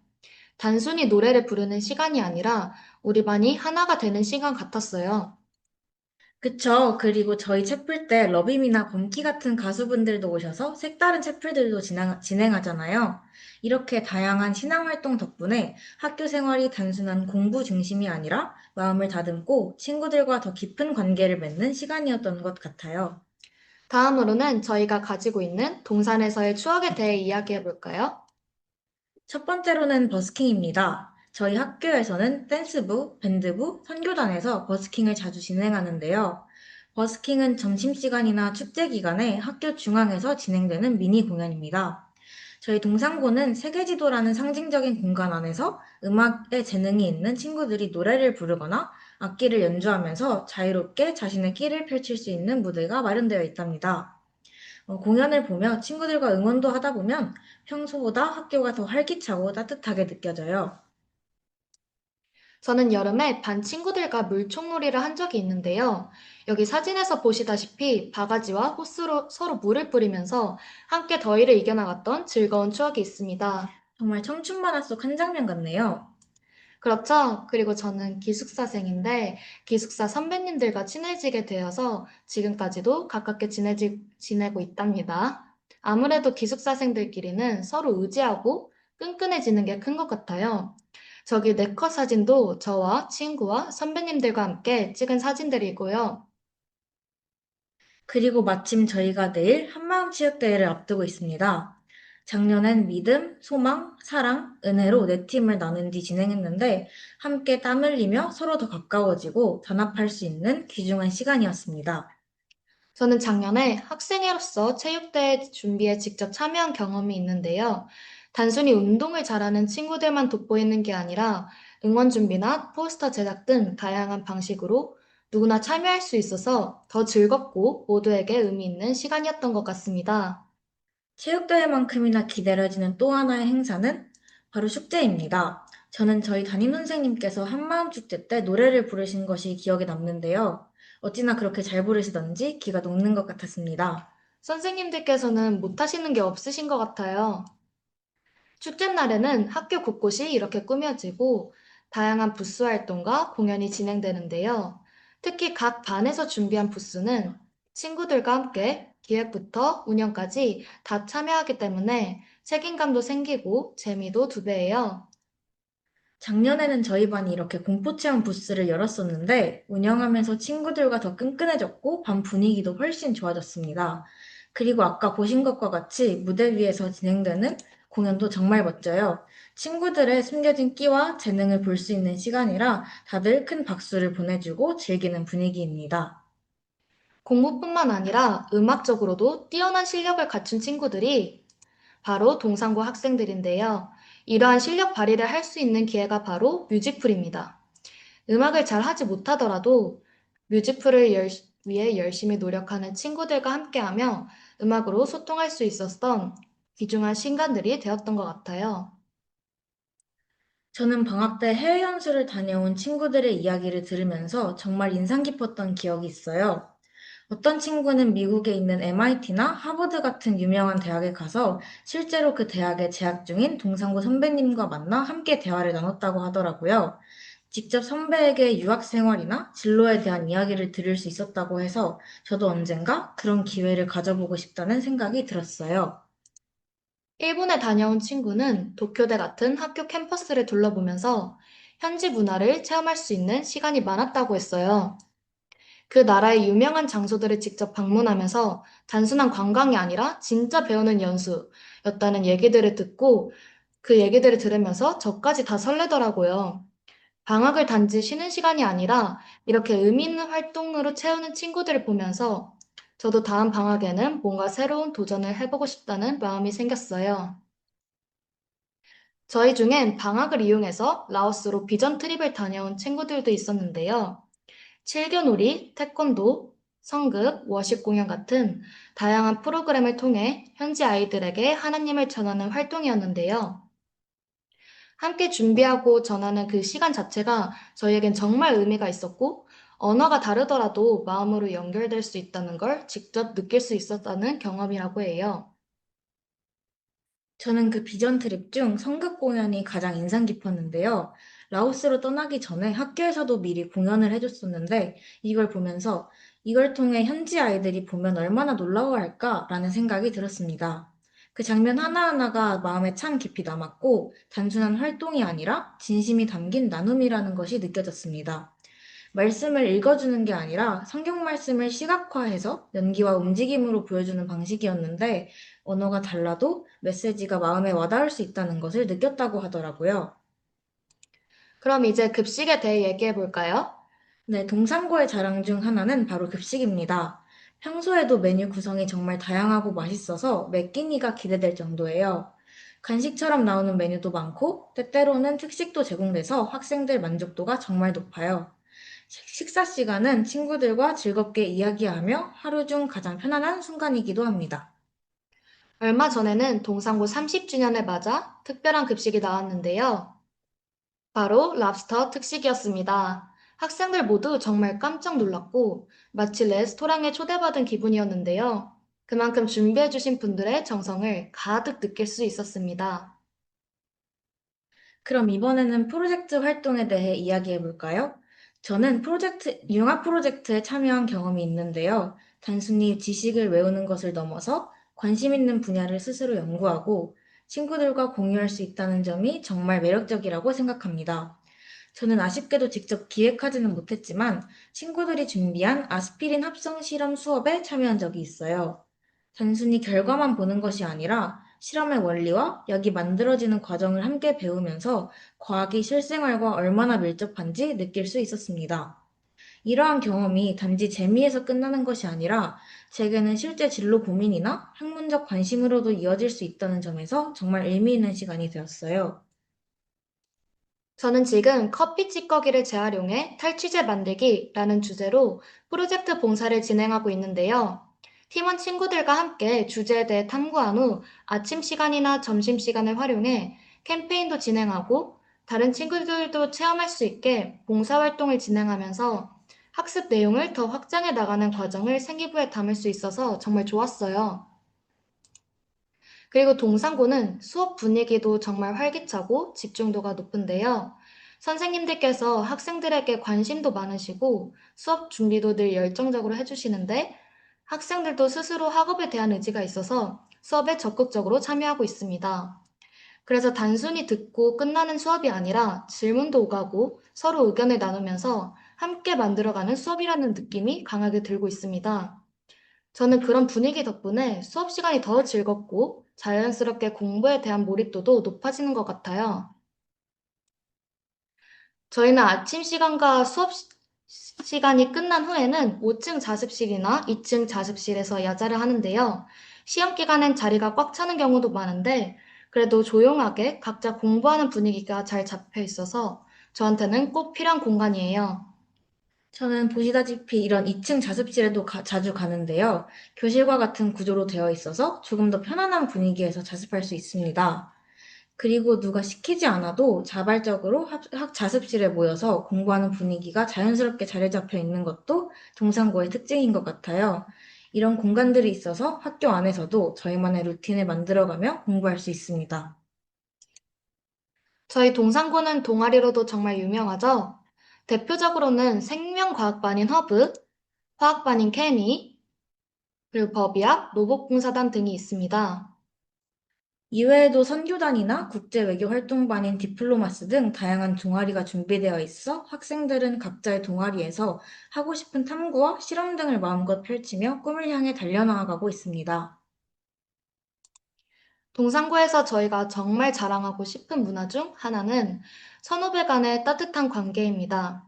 Speaker 2: 단순히 노래를 부르는 시간이 아니라 우리 반이 하나가 되는 시간 같았어요.
Speaker 3: 그쵸. 그리고 저희 채플 때 러빔이나 범키 같은 가수분들도 오셔서 색다른 채플들도 진행하잖아요. 이렇게 다양한 신앙활동 덕분에 학교 생활이 단순한 공부 중심이 아니라 마음을 다듬고 친구들과 더 깊은 관계를 맺는 시간이었던 것 같아요.
Speaker 2: 다음으로는 저희가 가지고 있는 동산에서의 추억에 대해 이야기해 볼까요?
Speaker 3: 첫 번째로는 버스킹입니다. 저희 학교에서는 댄스부, 밴드부, 선교단에서 버스킹을 자주 진행하는데요. 버스킹은 점심시간이나 축제 기간에 학교 중앙에서 진행되는 미니 공연입니다. 저희 동상고는 세계지도라는 상징적인 공간 안에서 음악에 재능이 있는 친구들이 노래를 부르거나 악기를 연주하면서 자유롭게 자신의 끼를 펼칠 수 있는 무대가 마련되어 있답니다. 공연을 보며 친구들과 응원도 하다 보면 평소보다 학교가 더 활기차고 따뜻하게 느껴져요.
Speaker 2: 저는 여름에 반 친구들과 물총놀이를 한 적이 있는데요. 여기 사진에서 보시다시피 바가지와 호스로 서로 물을 뿌리면서 함께 더위를 이겨나갔던 즐거운 추억이 있습니다.
Speaker 3: 정말 청춘 만화 속 한 장면 같네요.
Speaker 2: 그렇죠. 그리고 저는 기숙사생인데 기숙사 선배님들과 친해지게 되어서 지금까지도 가깝게 지내고 있답니다. 아무래도 기숙사생들끼리는 서로 의지하고 끈끈해지는 게 큰 것 같아요. 저기 네컷 사진도 저와 친구와 선배님들과 함께 찍은 사진들이고요.
Speaker 3: 그리고 마침 저희가 내일 한마음 체육대회를 앞두고 있습니다. 작년엔 믿음, 소망, 사랑, 은혜로 네 팀을 나눈 뒤 진행했는데 함께 땀 흘리며 서로 더 가까워지고 단합할 수 있는 귀중한 시간이었습니다.
Speaker 2: 저는 작년에 학생회로서 체육대회 준비에 직접 참여한 경험이 있는데요. 단순히 운동을 잘하는 친구들만 돋보이는 게 아니라 응원 준비나 포스터 제작 등 다양한 방식으로 누구나 참여할 수 있어서 더 즐겁고 모두에게 의미 있는 시간이었던 것 같습니다.
Speaker 3: 체육대회만큼이나 기다려지는 또 하나의 행사는 바로 축제입니다. 저는 저희 담임 선생님께서 한마음 축제 때 노래를 부르신 것이 기억에 남는데요. 어찌나 그렇게 잘 부르시던지 귀가 녹는 것 같았습니다.
Speaker 2: 선생님들께서는 못하시는 게 없으신 것 같아요. 축제날에는 학교 곳곳이 이렇게 꾸며지고 다양한 부스 활동과 공연이 진행되는데요. 특히 각 반에서 준비한 부스는 친구들과 함께 기획부터 운영까지 다 참여하기 때문에 책임감도 생기고 재미도 두 배예요.
Speaker 3: 작년에는 저희 반이 이렇게 공포체험 부스를 열었었는데 운영하면서 친구들과 더 끈끈해졌고 반 분위기도 훨씬 좋아졌습니다. 그리고 아까 보신 것과 같이 무대 위에서 진행되는 공연도 정말 멋져요. 친구들의 숨겨진 끼와 재능을 볼 수 있는 시간이라 다들 큰 박수를 보내주고 즐기는 분위기입니다.
Speaker 2: 공부뿐만 아니라 음악적으로도 뛰어난 실력을 갖춘 친구들이 바로 동상고 학생들인데요. 이러한 실력 발휘를 할 수 있는 기회가 바로 뮤직풀입니다. 음악을 잘 하지 못하더라도 위해 열심히 노력하는 친구들과 함께하며 음악으로 소통할 수 있었던 귀중한 시간들이 되었던 것 같아요.
Speaker 3: 저는 방학 때 해외 연수를 다녀온 친구들의 이야기를 들으면서 정말 인상 깊었던 기억이 있어요. 어떤 친구는 미국에 있는 MIT나 하버드 같은 유명한 대학에 가서 실제로 그 대학에 재학 중인 동상고 선배님과 만나 함께 대화를 나눴다고 하더라고요. 직접 선배에게 유학 생활이나 진로에 대한 이야기를 들을 수 있었다고 해서 저도 언젠가 그런 기회를 가져보고 싶다는 생각이 들었어요.
Speaker 2: 일본에 다녀온 친구는 도쿄대 같은 학교 캠퍼스를 둘러보면서 현지 문화를 체험할 수 있는 시간이 많았다고 했어요. 그 나라의 유명한 장소들을 직접 방문하면서 단순한 관광이 아니라 진짜 배우는 연수였다는 얘기들을 듣고 그 얘기들을 들으면서 저까지 다 설레더라고요. 방학을 단지 쉬는 시간이 아니라 이렇게 의미 있는 활동으로 채우는 친구들을 보면서 저도 다음 방학에는 뭔가 새로운 도전을 해보고 싶다는 마음이 생겼어요. 저희 중엔 방학을 이용해서 라오스로 비전 트립을 다녀온 친구들도 있었는데요. 칠교놀이, 태권도, 성극, 워십 공연 같은 다양한 프로그램을 통해 현지 아이들에게 하나님을 전하는 활동이었는데요. 함께 준비하고 전하는 그 시간 자체가 저희에겐 정말 의미가 있었고, 언어가 다르더라도 마음으로 연결될 수 있다는 걸 직접 느낄 수 있었다는 경험이라고 해요.
Speaker 3: 저는 그 비전 트립 중 성극 공연이 가장 인상 깊었는데요. 라오스로 떠나기 전에 학교에서도 미리 공연을 해줬었는데 이걸 보면서 이걸 통해 현지 아이들이 보면 얼마나 놀라워할까라는 생각이 들었습니다. 그 장면 하나하나가 마음에 참 깊이 남았고 단순한 활동이 아니라 진심이 담긴 나눔이라는 것이 느껴졌습니다. 말씀을 읽어주는 게 아니라 성경 말씀을 시각화해서 연기와 움직임으로 보여주는 방식이었는데 언어가 달라도 메시지가 마음에 와닿을 수 있다는 것을 느꼈다고 하더라고요.
Speaker 2: 그럼 이제 급식에 대해 얘기해 볼까요?
Speaker 3: 네, 동상고의 자랑 중 하나는 바로 급식입니다. 평소에도 메뉴 구성이 정말 다양하고 맛있어서 매 끼니가 기대될 정도예요. 간식처럼 나오는 메뉴도 많고 때때로는 특식도 제공돼서 학생들 만족도가 정말 높아요. 식사 시간은 친구들과 즐겁게 이야기하며 하루 중 가장 편안한 순간이기도 합니다.
Speaker 2: 얼마 전에는 동상고 30주년을 맞아 특별한 급식이 나왔는데요. 바로 랍스터 특식이었습니다. 학생들 모두 정말 깜짝 놀랐고 마치 레스토랑에 초대받은 기분이었는데요. 그만큼 준비해주신 분들의 정성을 가득 느낄 수 있었습니다.
Speaker 3: 그럼 이번에는 프로젝트 활동에 대해 이야기해 볼까요? 저는 융합 프로젝트에 참여한 경험이 있는데요. 단순히 지식을 외우는 것을 넘어서 관심 있는 분야를 스스로 연구하고 친구들과 공유할 수 있다는 점이 정말 매력적이라고 생각합니다. 저는 아쉽게도 직접 기획하지는 못했지만 친구들이 준비한 아스피린 합성 실험 수업에 참여한 적이 있어요. 단순히 결과만 보는 것이 아니라 실험의 원리와 약이 만들어지는 과정을 함께 배우면서 과학이 실생활과 얼마나 밀접한지 느낄 수 있었습니다. 이러한 경험이 단지 재미에서 끝나는 것이 아니라 제게는 실제 진로 고민이나 학문적 관심으로도 이어질 수 있다는 점에서 정말 의미 있는 시간이 되었어요.
Speaker 2: 저는 지금 커피 찌꺼기를 재활용해 탈취제 만들기라는 주제로 프로젝트 봉사를 진행하고 있는데요. 팀원 친구들과 함께 주제에 대해 탐구한 후 아침 시간이나 점심 시간을 활용해 캠페인도 진행하고 다른 친구들도 체험할 수 있게 봉사활동을 진행하면서 학습 내용을 더 확장해 나가는 과정을 생기부에 담을 수 있어서 정말 좋았어요. 그리고 동상고는 수업 분위기도 정말 활기차고 집중도가 높은데요. 선생님들께서 학생들에게 관심도 많으시고 수업 준비도 늘 열정적으로 해주시는데 학생들도 스스로 학업에 대한 의지가 있어서 수업에 적극적으로 참여하고 있습니다. 그래서 단순히 듣고 끝나는 수업이 아니라 질문도 오가고 서로 의견을 나누면서 함께 만들어가는 수업이라는 느낌이 강하게 들고 있습니다. 저는 그런 분위기 덕분에 수업 시간이 더 즐겁고 자연스럽게 공부에 대한 몰입도도 높아지는 것 같아요. 저희는 아침 시간과 시간이 끝난 후에는 5층 자습실이나 2층 자습실에서 야자를 하는데요. 시험 기간엔 자리가 꽉 차는 경우도 많은데 그래도 조용하게 각자 공부하는 분위기가 잘 잡혀 있어서 저한테는 꼭 필요한 공간이에요.
Speaker 3: 저는 보시다시피 이런 2층 자습실에도 자주 가는데요. 교실과 같은 구조로 되어 있어서 조금 더 편안한 분위기에서 자습할 수 있습니다. 그리고 누가 시키지 않아도 자발적으로 자습실에 모여서 공부하는 분위기가 자연스럽게 자리 잡혀 있는 것도 동산고의 특징인 것 같아요. 이런 공간들이 있어서 학교 안에서도 저희만의 루틴을 만들어가며 공부할 수 있습니다.
Speaker 2: 저희 동산고는 동아리로도 정말 유명하죠. 대표적으로는 생명과학반인 허브, 화학반인 케미, 그리고 법의학, 로봇봉사단 등이 있습니다.
Speaker 3: 이외에도 선교단이나 국제외교활동반인 디플로마스 등 다양한 동아리가 준비되어 있어 학생들은 각자의 동아리에서 하고 싶은 탐구와 실험 등을 마음껏 펼치며 꿈을 향해 달려나가고 있습니다.
Speaker 2: 동산고에서 저희가 정말 자랑하고 싶은 문화 중 하나는 선후배 간의 따뜻한 관계입니다.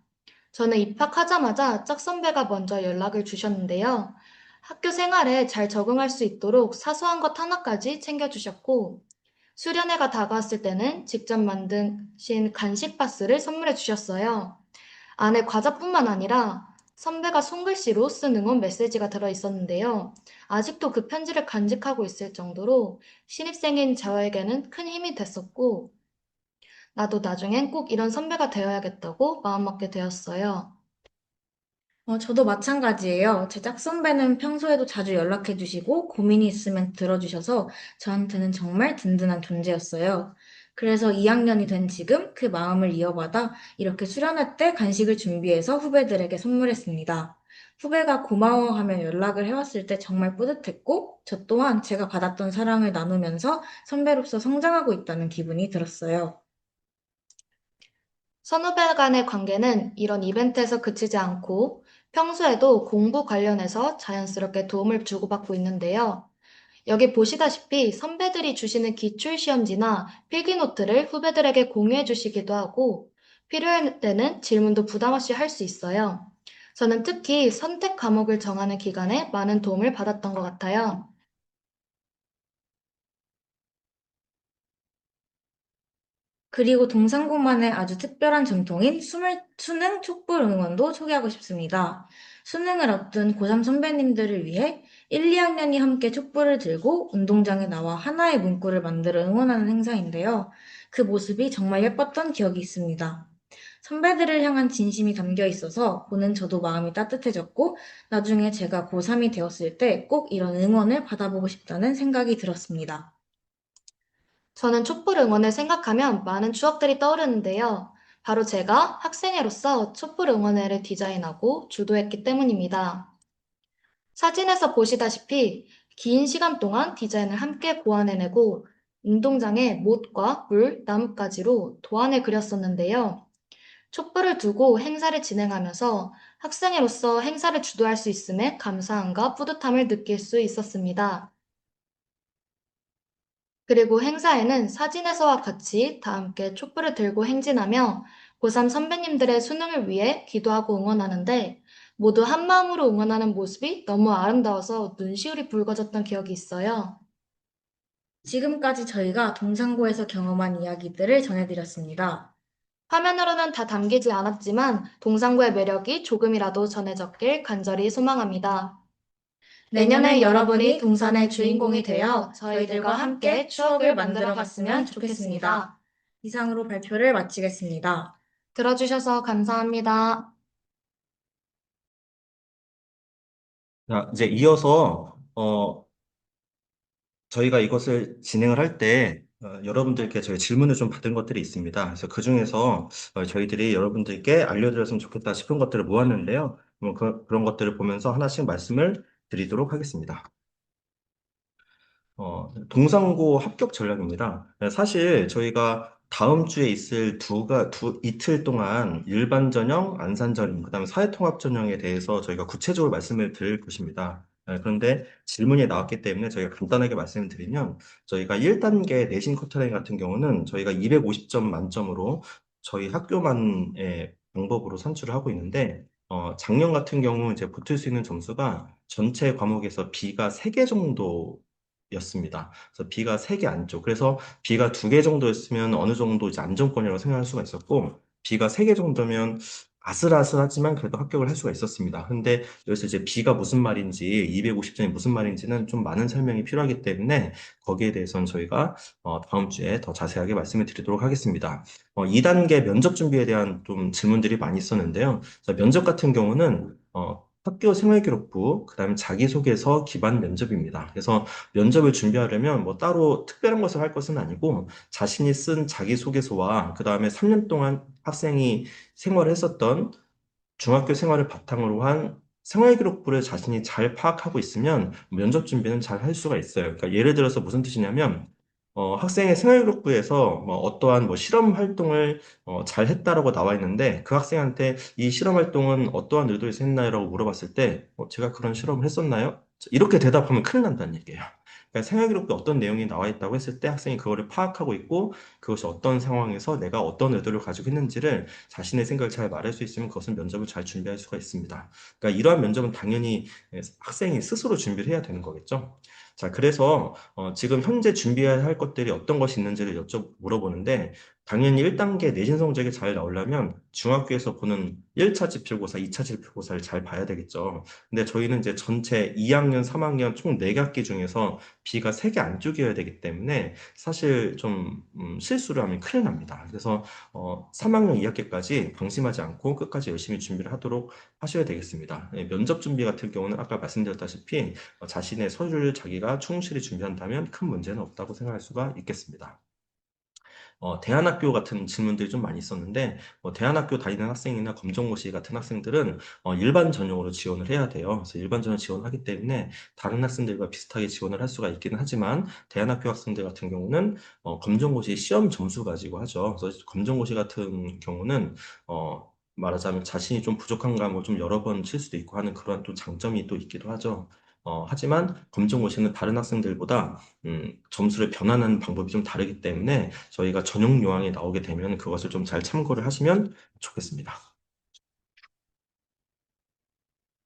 Speaker 2: 저는 입학하자마자 짝선배가 먼저 연락을 주셨는데요. 학교 생활에 잘 적응할 수 있도록 사소한 것 하나까지 챙겨주셨고, 수련회가 다가왔을 때는 직접 만드신 간식 박스를 선물해 주셨어요. 안에 과자뿐만 아니라 선배가 손글씨로 쓴 응원 메시지가 들어 있었는데요. 아직도 그 편지를 간직하고 있을 정도로 신입생인 저에게는 큰 힘이 됐었고, 나도 나중엔 꼭 이런 선배가 되어야겠다고 마음먹게 되었어요.
Speaker 3: 저도 마찬가지예요. 제 짝선배는 평소에도 자주 연락해 주시고 고민이 있으면 들어주셔서 저한테는 정말 든든한 존재였어요. 그래서 2학년이 된 지금 그 마음을 이어받아 이렇게 수련회 때 간식을 준비해서 후배들에게 선물했습니다. 후배가 고마워하며 연락을 해왔을 때 정말 뿌듯했고, 저 또한 제가 받았던 사랑을 나누면서 선배로서 성장하고 있다는 기분이 들었어요.
Speaker 2: 선후배 간의 관계는 이런 이벤트에서 그치지 않고 평소에도 공부 관련해서 자연스럽게 도움을 주고받고 있는데요. 여기 보시다시피 선배들이 주시는 기출시험지나 필기노트를 후배들에게 공유해 주시기도 하고 필요할 때는 질문도 부담 없이 할 수 있어요. 저는 특히 선택 과목을 정하는 기간에 많은 도움을 받았던 것 같아요.
Speaker 3: 그리고 동상고만의 아주 특별한 전통인 수능 촛불 응원도 소개하고 싶습니다. 수능을 앞둔 고3 선배님들을 위해 1, 2학년이 함께 촛불을 들고 운동장에 나와 하나의 문구를 만들어 응원하는 행사인데요. 그 모습이 정말 예뻤던 기억이 있습니다. 선배들을 향한 진심이 담겨 있어서 보는 저도 마음이 따뜻해졌고, 나중에 제가 고3이 되었을 때 꼭 이런 응원을 받아보고 싶다는 생각이 들었습니다.
Speaker 2: 저는 촛불 응원을 생각하면 많은 추억들이 떠오르는데요. 바로 제가 학생회로서 촛불 응원회를 디자인하고 주도했기 때문입니다. 사진에서 보시다시피 긴 시간 동안 디자인을 함께 고안해내고 운동장에 못과 물, 나뭇가지로 도안을 그렸었는데요. 촛불을 두고 행사를 진행하면서 학생회로서 행사를 주도할 수 있음에 감사함과 뿌듯함을 느낄 수 있었습니다. 그리고 행사에는 사진에서와 같이 다 함께 촛불을 들고 행진하며 고3 선배님들의 수능을 위해 기도하고 응원하는데 모두 한마음으로 응원하는 모습이 너무 아름다워서 눈시울이 붉어졌던 기억이 있어요.
Speaker 3: 지금까지 저희가 동상고에서 경험한 이야기들을 전해드렸습니다.
Speaker 2: 화면으로는 다 담기지 않았지만 동상구의 매력이 조금이라도 전해졌길 간절히 소망합니다. 내년에 여러분이 동산의 주인공이 되어 저희들과 함께 추억을 만들어 갔으면 좋겠습니다.
Speaker 3: 이상으로 발표를 마치겠습니다.
Speaker 2: 들어주셔서 감사합니다.
Speaker 1: 자, 이제 이어서 저희가 이것을 진행을 할 때 여러분들께 저희 질문을 좀 받은 것들이 있습니다. 그래서 그중에서 저희들이 여러분들께 알려드렸으면 좋겠다 싶은 것들을 모았는데요. 그런 것들을 보면서 하나씩 말씀을 드리도록 하겠습니다. 동상고 합격 전략입니다. 사실 저희가 다음 주에 있을 이틀 동안 일반 전형, 안산 전형, 그다음에 사회통합 전형에 대해서 저희가 구체적으로 말씀을 드릴 것입니다. 그런데 질문이 나왔기 때문에 저희가 간단하게 말씀을 드리면 저희가 1단계 내신 커트라인 같은 경우는 저희가 250점 만점으로 저희 학교만의 방법으로 산출을 하고 있는데 작년 같은 경우 이제 붙을 수 있는 점수가 전체 과목에서 B가 3개 정도 였습니다. 그래서 B가 3개 안쪽. 그래서 B가 2개 정도였으면 어느 정도 이제 안정권이라고 생각할 수가 있었고, B가 3개 정도면 아슬아슬하지만 그래도 합격을 할 수가 있었습니다. 근데 여기서 이제 B가 무슨 말인지, 250점이 무슨 말인지는 좀 많은 설명이 필요하기 때문에 거기에 대해서는 저희가 다음 주에 더 자세하게 말씀을 드리도록 하겠습니다. 2단계 면접 준비에 대한 좀 질문들이 많이 있었는데요. 자, 면접 같은 경우는 학교 생활기록부, 그다음에 자기소개서 기반 면접입니다. 그래서 면접을 준비하려면 뭐 따로 특별한 것을 할 것은 아니고 자신이 쓴 자기소개서와 그다음에 3년 동안 학생이 생활을 했었던 중학교 생활을 바탕으로 한 생활기록부를 자신이 잘 파악하고 있으면 면접 준비는 잘 할 수가 있어요. 그러니까 예를 들어서 무슨 뜻이냐면 학생의 생활기록부에서 뭐 어떠한 뭐 실험 활동을 잘 했다라고 나와 있는데 그 학생한테 이 실험 활동은 어떠한 의도에서 했나요?라고 물어봤을 때 제가 그런 실험을 했었나요? 이렇게 대답하면 큰일 난다는 얘기예요. 그러니까 생활기록부에 어떤 내용이 나와 있다고 했을 때 학생이 그거를 파악하고 있고 그것이 어떤 상황에서 내가 어떤 의도를 가지고 했는지를 자신의 생각을 잘 말할 수 있으면 그것은 면접을 잘 준비할 수가 있습니다. 그러니까 이러한 면접은 당연히 학생이 스스로 준비를 해야 되는 거겠죠. 자, 그래서 지금 현재 준비해야 할 것들이 어떤 것이 있는지를 물어보는데 당연히 1단계 내신 성적이 잘 나오려면 중학교에서 보는 1차 지필고사, 2차 지필고사를 잘 봐야 되겠죠. 근데 저희는 이제 전체 2학년, 3학년 총 4학기 중에서 B가 3개 안 쪼개야 되기 때문에 사실 좀 실수를 하면 큰일 납니다. 그래서 3학년 2학기까지 방심하지 않고 끝까지 열심히 준비를 하도록 하셔야 되겠습니다. 예, 면접 준비 같은 경우는 아까 말씀드렸다시피 자신의 서류를 자기가 충실히 준비한다면 큰 문제는 없다고 생각할 수가 있겠습니다. 대안학교 같은 질문들이 좀 많이 있었는데, 대안학교 다니는 학생이나 검정고시 같은 학생들은 일반 전형으로 지원을 해야 돼요. 그래서 일반 전형 지원하기 때문에 다른 학생들과 비슷하게 지원을 할 수가 있기는 하지만, 대안학교 학생들 같은 경우는 검정고시 시험 점수 가지고 하죠. 그래서 검정고시 같은 경우는 말하자면 자신이 좀 부족한 과목을 좀 여러 번 칠 수도 있고 하는 그런 또 장점이 또 있기도 하죠. 하지만 검정고시는 다른 학생들보다 점수를 변환하는 방법이 좀 다르기 때문에 저희가 전용 요항이 나오게 되면 그것을 좀 잘 참고를 하시면 좋겠습니다.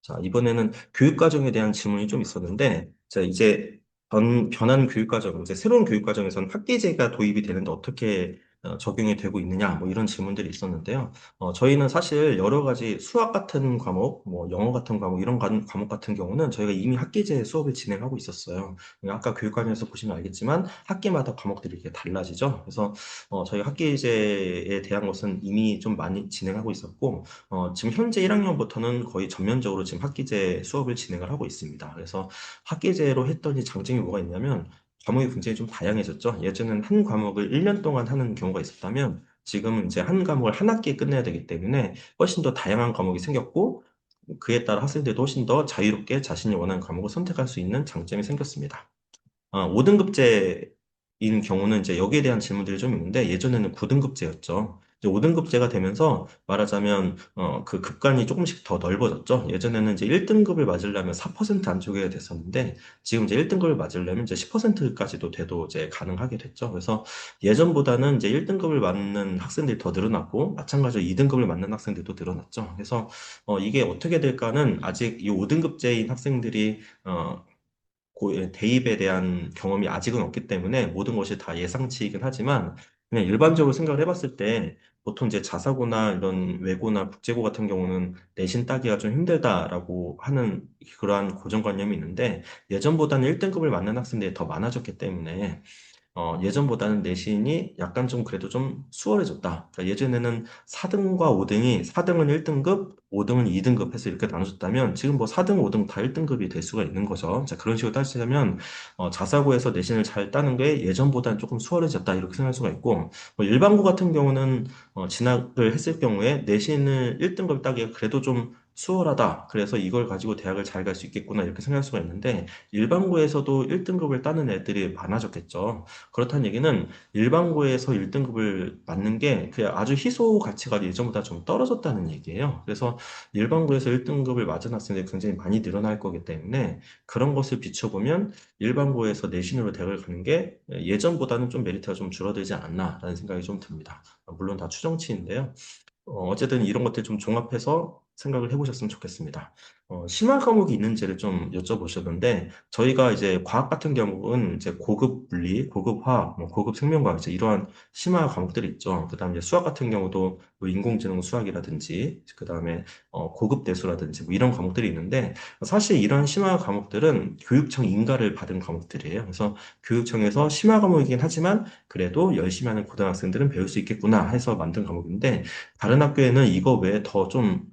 Speaker 1: 자, 이번에는 교육과정에 대한 질문이 좀 있었는데, 자, 이제 변한 교육과정, 이제 새로운 교육과정에서는 학기제가 도입이 되는데 어떻게 적용이 되고 있느냐, 뭐 이런 질문들이 있었는데요. 저희는 사실 여러 가지 수학 같은 과목, 뭐 영어 같은 과목, 이런 과목 같은 경우는 저희가 이미 학기제 수업을 진행하고 있었어요. 아까 교육과정에서 보시면 알겠지만 학기마다 과목들이 이렇게 달라지죠. 그래서 저희 학기제에 대한 것은 이미 좀 많이 진행하고 있었고, 지금 현재 1학년부터는 거의 전면적으로 지금 학기제 수업을 진행을 하고 있습니다. 그래서 학기제로 했더니 장점이 뭐가 있냐면 과목이 굉장히 좀 다양해졌죠. 예전에는 한 과목을 1년 동안 하는 경우가 있었다면 지금은 이제 한 과목을 한 학기에 끝내야 되기 때문에 훨씬 더 다양한 과목이 생겼고 그에 따라 학생들도 훨씬 더 자유롭게 자신이 원하는 과목을 선택할 수 있는 장점이 생겼습니다. 5등급제인 경우는 이제 여기에 대한 질문들이 좀 있는데 예전에는 9등급제였죠. 이제 5등급제가 되면서 말하자면 그 급간이 조금씩 더 넓어졌죠. 예전에는 이제 1등급을 맞으려면 4%안 쪼개야 됐었는데 지금 이제 1등급을 맞으려면 이제 10%까지도 돼도 이제 가능하게 됐죠. 그래서 예전보다는 이제 1등급을 맞는 학생들이 더 늘어났고 마찬가지로 2등급을 맞는 학생들도 늘어났죠. 그래서 이게 어떻게 될까는 아직 이 5등급제인 학생들이 대입에 대한 경험이 아직은 없기 때문에 모든 것이 다 예상치이긴 하지만 그냥 일반적으로 생각을 해봤을 때 보통 이제 자사고나 이런 외고나 국제고 같은 경우는 내신 따기가 좀 힘들다라고 하는 그러한 고정관념이 있는데 예전보다는 1등급을 맞는 학생들이 더 많아졌기 때문에 예전보다는 내신이 약간 좀 그래도 좀 수월해졌다. 그러니까 예전에는 4등과 5등이 4등은 1등급, 5등은 2등급 해서 이렇게 나눠졌다면 지금 뭐 4등, 5등 다 1등급이 될 수가 있는 거죠. 자, 그런 식으로 따지자면 자사고에서 내신을 잘 따는 게 예전보다는 조금 수월해졌다 이렇게 생각할 수가 있고 일반고 같은 경우는 진학을 했을 경우에 내신을 1등급 따기가 그래도 좀 수월하다. 그래서 이걸 가지고 대학을 잘 갈 수 있겠구나 이렇게 생각할 수가 있는데 일반고에서도 1등급을 따는 애들이 많아졌겠죠. 그렇다는 얘기는 일반고에서 1등급을 맞는 게 그 아주 희소 가치가 예전보다 좀 떨어졌다는 얘기예요. 그래서 일반고에서 1등급을 맞은 학생들이 굉장히 많이 늘어날 거기 때문에 그런 것을 비춰보면 일반고에서 내신으로 대학을 가는 게 예전보다는 좀 메리트가 좀 줄어들지 않았나라는 생각이 좀 듭니다. 물론 다 추정치인데요. 어쨌든 이런 것들 좀 종합해서 생각을 해보셨으면 좋겠습니다. 심화 과목이 있는지를 좀 여쭤보셨는데, 저희가 이제 과학 같은 경우는 이제 고급 물리, 고급 화학, 뭐 고급 생명과학, 이제 이러한 심화 과목들이 있죠. 그 다음에 이제 수학 같은 경우도 뭐 인공지능 수학이라든지, 그 다음에 고급 대수라든지 뭐 이런 과목들이 있는데, 사실 이런 심화 과목들은 교육청 인가를 받은 과목들이에요. 그래서 교육청에서 심화 과목이긴 하지만 그래도 열심히 하는 고등학생들은 배울 수 있겠구나 해서 만든 과목인데, 다른 학교에는 이거 외에 더 좀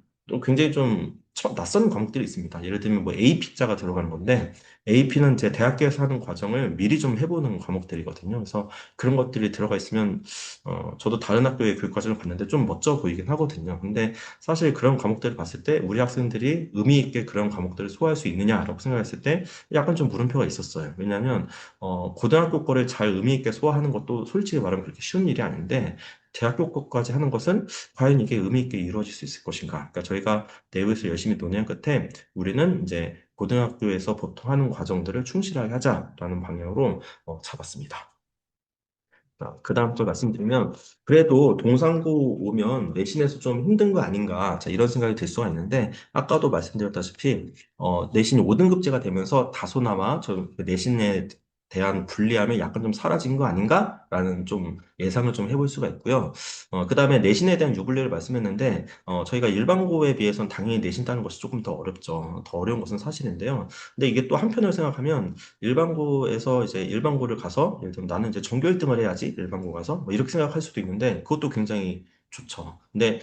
Speaker 1: 굉장히 좀 낯선 과목들이 있습니다. 예를 들면 뭐 AP자가 들어가는 건데, AP는 제 대학교에서 하는 과정을 미리 좀 해보는 과목들이거든요. 그래서 그런 것들이 들어가 있으면, 저도 다른 학교의 교육 과정을 봤는데 좀 멋져 보이긴 하거든요. 근데 사실 그런 과목들을 봤을 때 우리 학생들이 의미 있게 그런 과목들을 소화할 수 있느냐라고 생각했을 때 약간 좀 물음표가 있었어요. 왜냐하면 고등학교 거를 잘 의미 있게 소화하는 것도 솔직히 말하면 그렇게 쉬운 일이 아닌데 대학교 거까지 하는 것은 과연 이게 의미 있게 이루어질 수 있을 것인가? 그러니까 저희가 내부에서 열심히 논의한 끝에 우리는 이제 고등학교에서 보통 하는 과정들을 충실하게 하자라는 방향으로 잡았습니다. 그 다음 또 말씀드리면, 그래도 동상고 오면 내신에서 좀 힘든 거 아닌가, 자, 이런 생각이 들 수가 있는데, 아까도 말씀드렸다시피, 내신이 5등급제가 되면서 다소나마 그 내신에 대한 불리함이 약간 좀 사라진 거 아닌가라는 좀 예상을 좀 해볼 수가 있고요. 그 다음에 내신에 대한 유불리를 말씀했는데, 저희가 일반고에 비해서는 당연히 내신 따는 것이 조금 더 어렵죠. 더 어려운 것은 사실인데요. 근데 이게 또 한편으로 생각하면, 일반고에서 이제 일반고를 가서 예를 들면 나는 이제 전교 1등을 해야지 일반고 가서 뭐 이렇게 생각할 수도 있는데 그것도 굉장히 좋죠. 근데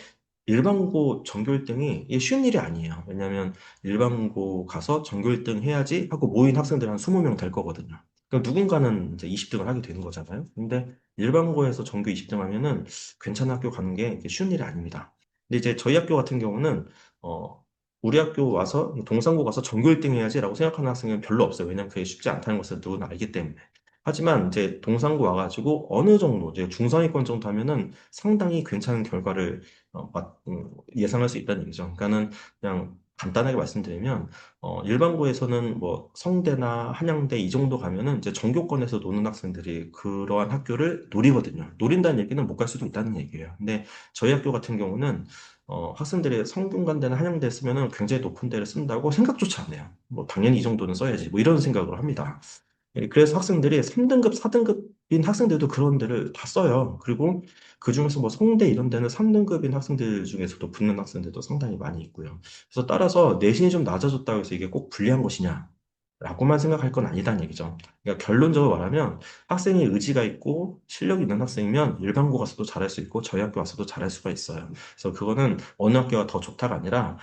Speaker 1: 일반고 전교 1등이 이게 쉬운 일이 아니에요. 왜냐하면 일반고 가서 전교 1등 해야지 하고 모인 학생들 한 20명 될 거거든요. 그럼 누군가는 이제 20등을 하게 되는 거잖아요. 근데 일반고에서 전교 20등 하면은 괜찮은 학교 가는 게 이게 쉬운 일이 아닙니다. 근데 이제 저희 학교 같은 경우는 어, 우리 학교 와서 동상고 가서 전교 1등 해야지라고 생각하는 학생은 별로 없어요. 왜냐면 그게 쉽지 않다는 것을 누구나 알기 때문에. 하지만 이제 동상고 와가지고 어느 정도 이제 중상위권 정도 하면은 상당히 괜찮은 결과를 예상할 수 있다는 얘기죠. 그러니까는 그냥 간단하게 말씀드리면 일반고에서는 뭐 성대나 한양대 이 정도 가면은 이제 전교권에서 노는 학생들이 그러한 학교를 노리거든요. 노린다는 얘기는 못 갈 수도 있다는 얘기예요. 근데 저희 학교 같은 경우는 학생들이 성균관대나 한양대 쓰면은 굉장히 높은 데를 쓴다고 생각조차 안 해요. 뭐 당연히 이 정도는 써야지. 뭐 이런 생각으로 합니다. 예, 그래서 학생들이 3등급, 4등급인 학생들도 그런 데를 다 써요. 그리고 그중에서 뭐 성대 이런 데는 3등급인 학생들 중에서도 붙는 학생들도 상당히 많이 있고요. 그래서 따라서 내신이 좀 낮아졌다고 해서 이게 꼭 불리한 것이냐? 라고만 생각할 건 아니다는 얘기죠. 그러니까 결론적으로 말하면 학생이 의지가 있고 실력이 있는 학생이면 일반고 가서도 잘할 수 있고 저희 학교 와서도 잘할 수가 있어요. 그래서 그거는 어느 학교가 더 좋다가 아니라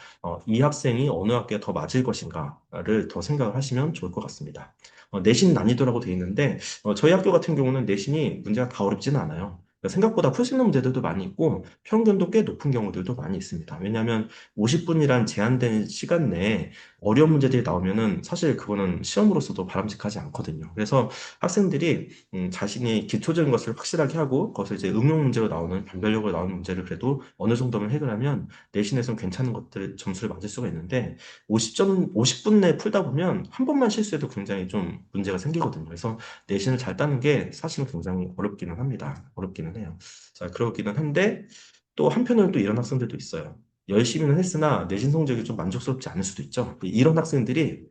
Speaker 1: 이 학생이 어느 학교에 더 맞을 것인가를 더 생각을 하시면 좋을 것 같습니다. 내신 난이도라고 되어 있는데 저희 학교 같은 경우는 내신이 문제가 다 어렵지는 않아요. 그러니까 생각보다 풀 수 있는 문제들도 많이 있고 평균도 꽤 높은 경우들도 많이 있습니다. 왜냐하면 50분이란 제한된 시간 내에 어려운 문제들이 나오면은 사실 그거는 시험으로서도 바람직하지 않거든요. 그래서 학생들이 자신이 기초적인 것을 확실하게 하고 그것을 이제 응용 문제로 나오는 변별력으로 나오는 문제를 그래도 어느 정도면 해결하면 내신에서는 괜찮은 것들 점수를 맞을 수가 있는데 50점, 50분 내에 풀다 보면 한 번만 실수해도 굉장히 좀 문제가 생기거든요. 그래서 내신을 잘 따는 게 사실은 굉장히 어렵기는 합니다. 어렵기는 해요. 자, 그렇기는 한데 또 한편으로는 또 이런 학생들도 있어요. 열심히는 했으나 내신 성적이 좀 만족스럽지 않을 수도 있죠. 이런 학생들이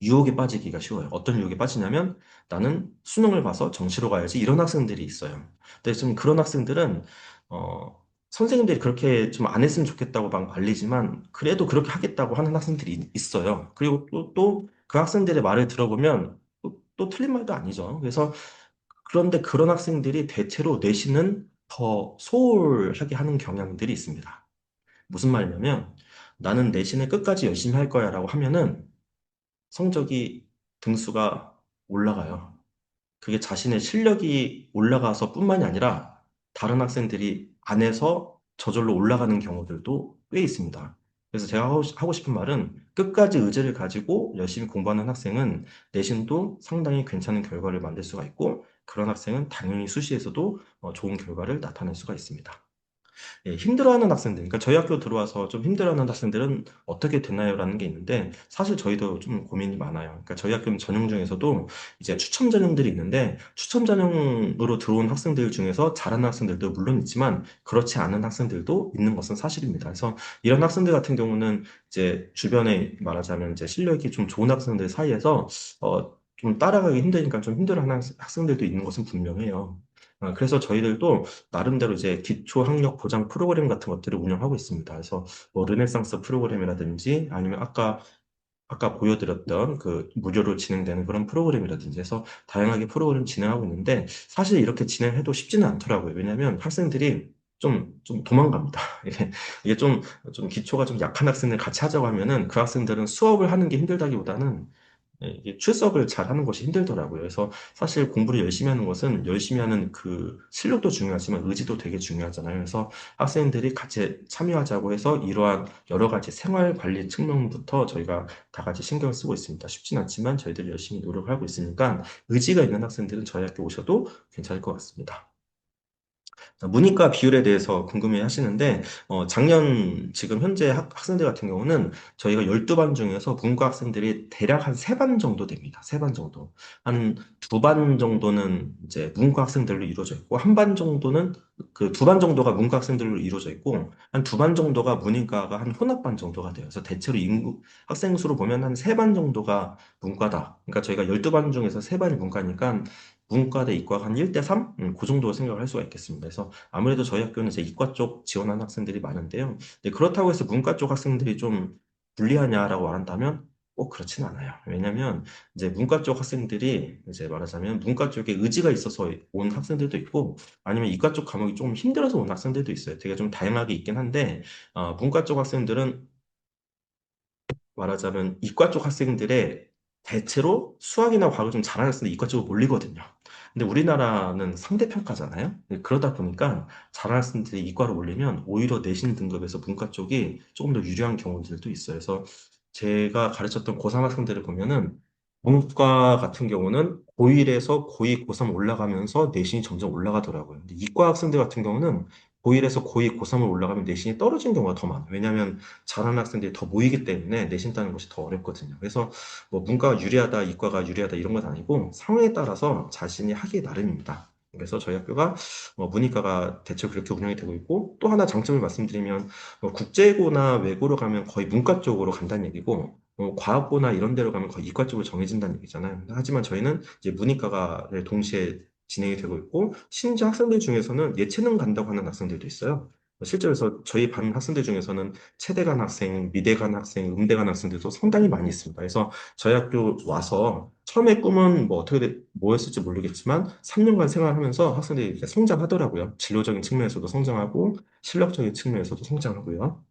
Speaker 1: 유혹에 빠지기가 쉬워요. 어떤 유혹에 빠지냐면 나는 수능을 봐서 정시로 가야지 이런 학생들이 있어요. 근데 좀 그런 학생들은 선생님들이 그렇게 좀 안 했으면 좋겠다고 막 말리지만 그래도 그렇게 하겠다고 하는 학생들이 있어요. 그리고 또 그 학생들의 말을 들어보면 또 틀린 말도 아니죠. 그래서 그런데 그런 학생들이 대체로 내신은 더 소홀하게 하는 경향들이 있습니다. 무슨 말이냐면 나는 내신을 끝까지 열심히 할 거야라고 하면은 성적이 등수가 올라가요. 그게 자신의 실력이 올라가서 뿐만이 아니라 다른 학생들이 안에서 저절로 올라가는 경우들도 꽤 있습니다. 그래서 제가 하고 싶은 말은 끝까지 의지를 가지고 열심히 공부하는 학생은 내신도 상당히 괜찮은 결과를 만들 수가 있고 그런 학생은 당연히 수시에서도 좋은 결과를 나타낼 수가 있습니다. 예, 힘들어하는 학생들, 그러니까 저희 학교 들어와서 좀 힘들어하는 학생들은 어떻게 되나요?라는 게 있는데 사실 저희도 좀 고민이 많아요. 그러니까 저희 학교 전형 중에서도 이제 추첨 전형들이 있는데 추첨 전형으로 들어온 학생들 중에서 잘하는 학생들도 물론 있지만 그렇지 않은 학생들도 있는 것은 사실입니다. 그래서 이런 학생들 같은 경우는 이제 주변에 말하자면 이제 실력이 좀 좋은 학생들 사이에서 좀 따라가기 힘드니까 좀 힘들어하는 학생들도 있는 것은 분명해요. 그래서 저희들도 나름대로 이제 기초 학력 보장 프로그램 같은 것들을 운영하고 있습니다. 그래서 뭐 르네상스 프로그램이라든지 아니면 아까 보여드렸던 그 무료로 진행되는 그런 프로그램이라든지 해서 다양하게 프로그램 진행하고 있는데 사실 이렇게 진행해도 쉽지는 않더라고요. 왜냐하면 학생들이 좀 도망갑니다. 이게 좀 기초가 좀 약한 학생들 같이 하자고 하면은 그 학생들은 수업을 하는 게 힘들다기보다는 이게 출석을 잘 하는 것이 힘들더라고요. 그래서 사실 공부를 열심히 하는 것은 열심히 하는 그 실력도 중요하지만 의지도 되게 중요하잖아요. 그래서 학생들이 같이 참여하자고 해서 이러한 여러 가지 생활 관리 측면부터 저희가 다 같이 신경을 쓰고 있습니다. 쉽진 않지만 저희들이 열심히 노력을 하고 있으니까 의지가 있는 학생들은 저희 학교 오셔도 괜찮을 것 같습니다. 문이과 비율에 대해서 궁금해 하시는데, 작년, 지금 현재 학생들 같은 경우는 저희가 12반 중에서 문과 학생들이 대략 한 3반 정도 됩니다. 3반 정도. 한 2반 정도는 이제 문과 학생들로 이루어져 있고, 한 반 정도는 그 2반 정도가 문과 학생들로 이루어져 있고, 한 2반 정도가 문이과가 한 혼합반 정도가 돼요. 그래서 대체로 학생 수로 보면 한 3반 정도가 문과다. 그러니까 저희가 12반 중에서 3반이 문과니까 문과 대 이과가 한 1대 3? 그 정도 생각을 할 수가 있겠습니다. 그래서 아무래도 저희 학교는 이제 이과 쪽 지원하는 학생들이 많은데요. 근데 그렇다고 해서 문과 쪽 학생들이 좀 불리하냐라고 말한다면 꼭 그렇진 않아요. 왜냐면 이제 문과 쪽 학생들이 이제 말하자면 문과 쪽에 의지가 있어서 온 학생들도 있고 아니면 이과 쪽 과목이 좀 힘들어서 온 학생들도 있어요. 되게 좀 다양하게 있긴 한데 문과 쪽 학생들은 말하자면 이과 쪽 학생들의 대체로 수학이나 과학을 좀 잘하는 학생들이 이과 쪽으로 몰리거든요. 근데 우리나라는 상대평가잖아요. 그러다 보니까 잘하는 학생들이 이과로 몰리면 오히려 내신 등급에서 문과 쪽이 조금 더 유리한 경우들도 있어요. 그래서 제가 가르쳤던 고3 학생들을 보면은 문과 같은 경우는 고1에서 고2, 고3 올라가면서 내신이 점점 올라가더라고요. 근데 이과 학생들 같은 경우는 고1에서 고2, 고3을 올라가면 내신이 떨어지는 경우가 더 많아요. 왜냐하면 잘하는 학생들이 더 모이기 때문에 내신 따는 것이 더 어렵거든요. 그래서 뭐 문과가 유리하다, 이과가 유리하다 이런 건 아니고 상황에 따라서 자신이 하기 나름입니다. 그래서 저희 학교가 문이과가 대체로 그렇게 운영이 되고 있고 또 하나 장점을 말씀드리면 국제고나 외고로 가면 거의 문과 쪽으로 간다는 얘기고 과학고나 이런 데로 가면 거의 이과 쪽으로 정해진다는 얘기잖아요. 하지만 저희는 이제 문이과가 동시에 진행이 되고 있고 심지어 학생들 중에서는 예체능 간다고 하는 학생들도 있어요. 실제로 그래서 저희 반 학생들 중에서는 체대 간 학생, 미대 간 학생, 음대 간 학생들도 상당히 많이 있습니다. 그래서 저희 학교 와서 처음에 꿈은 뭐 뭐였을지 모르겠지만 3년간 생활하면서 학생들이 이렇게 성장하더라고요. 진로적인 측면에서도 성장하고 실력적인 측면에서도 성장하고요.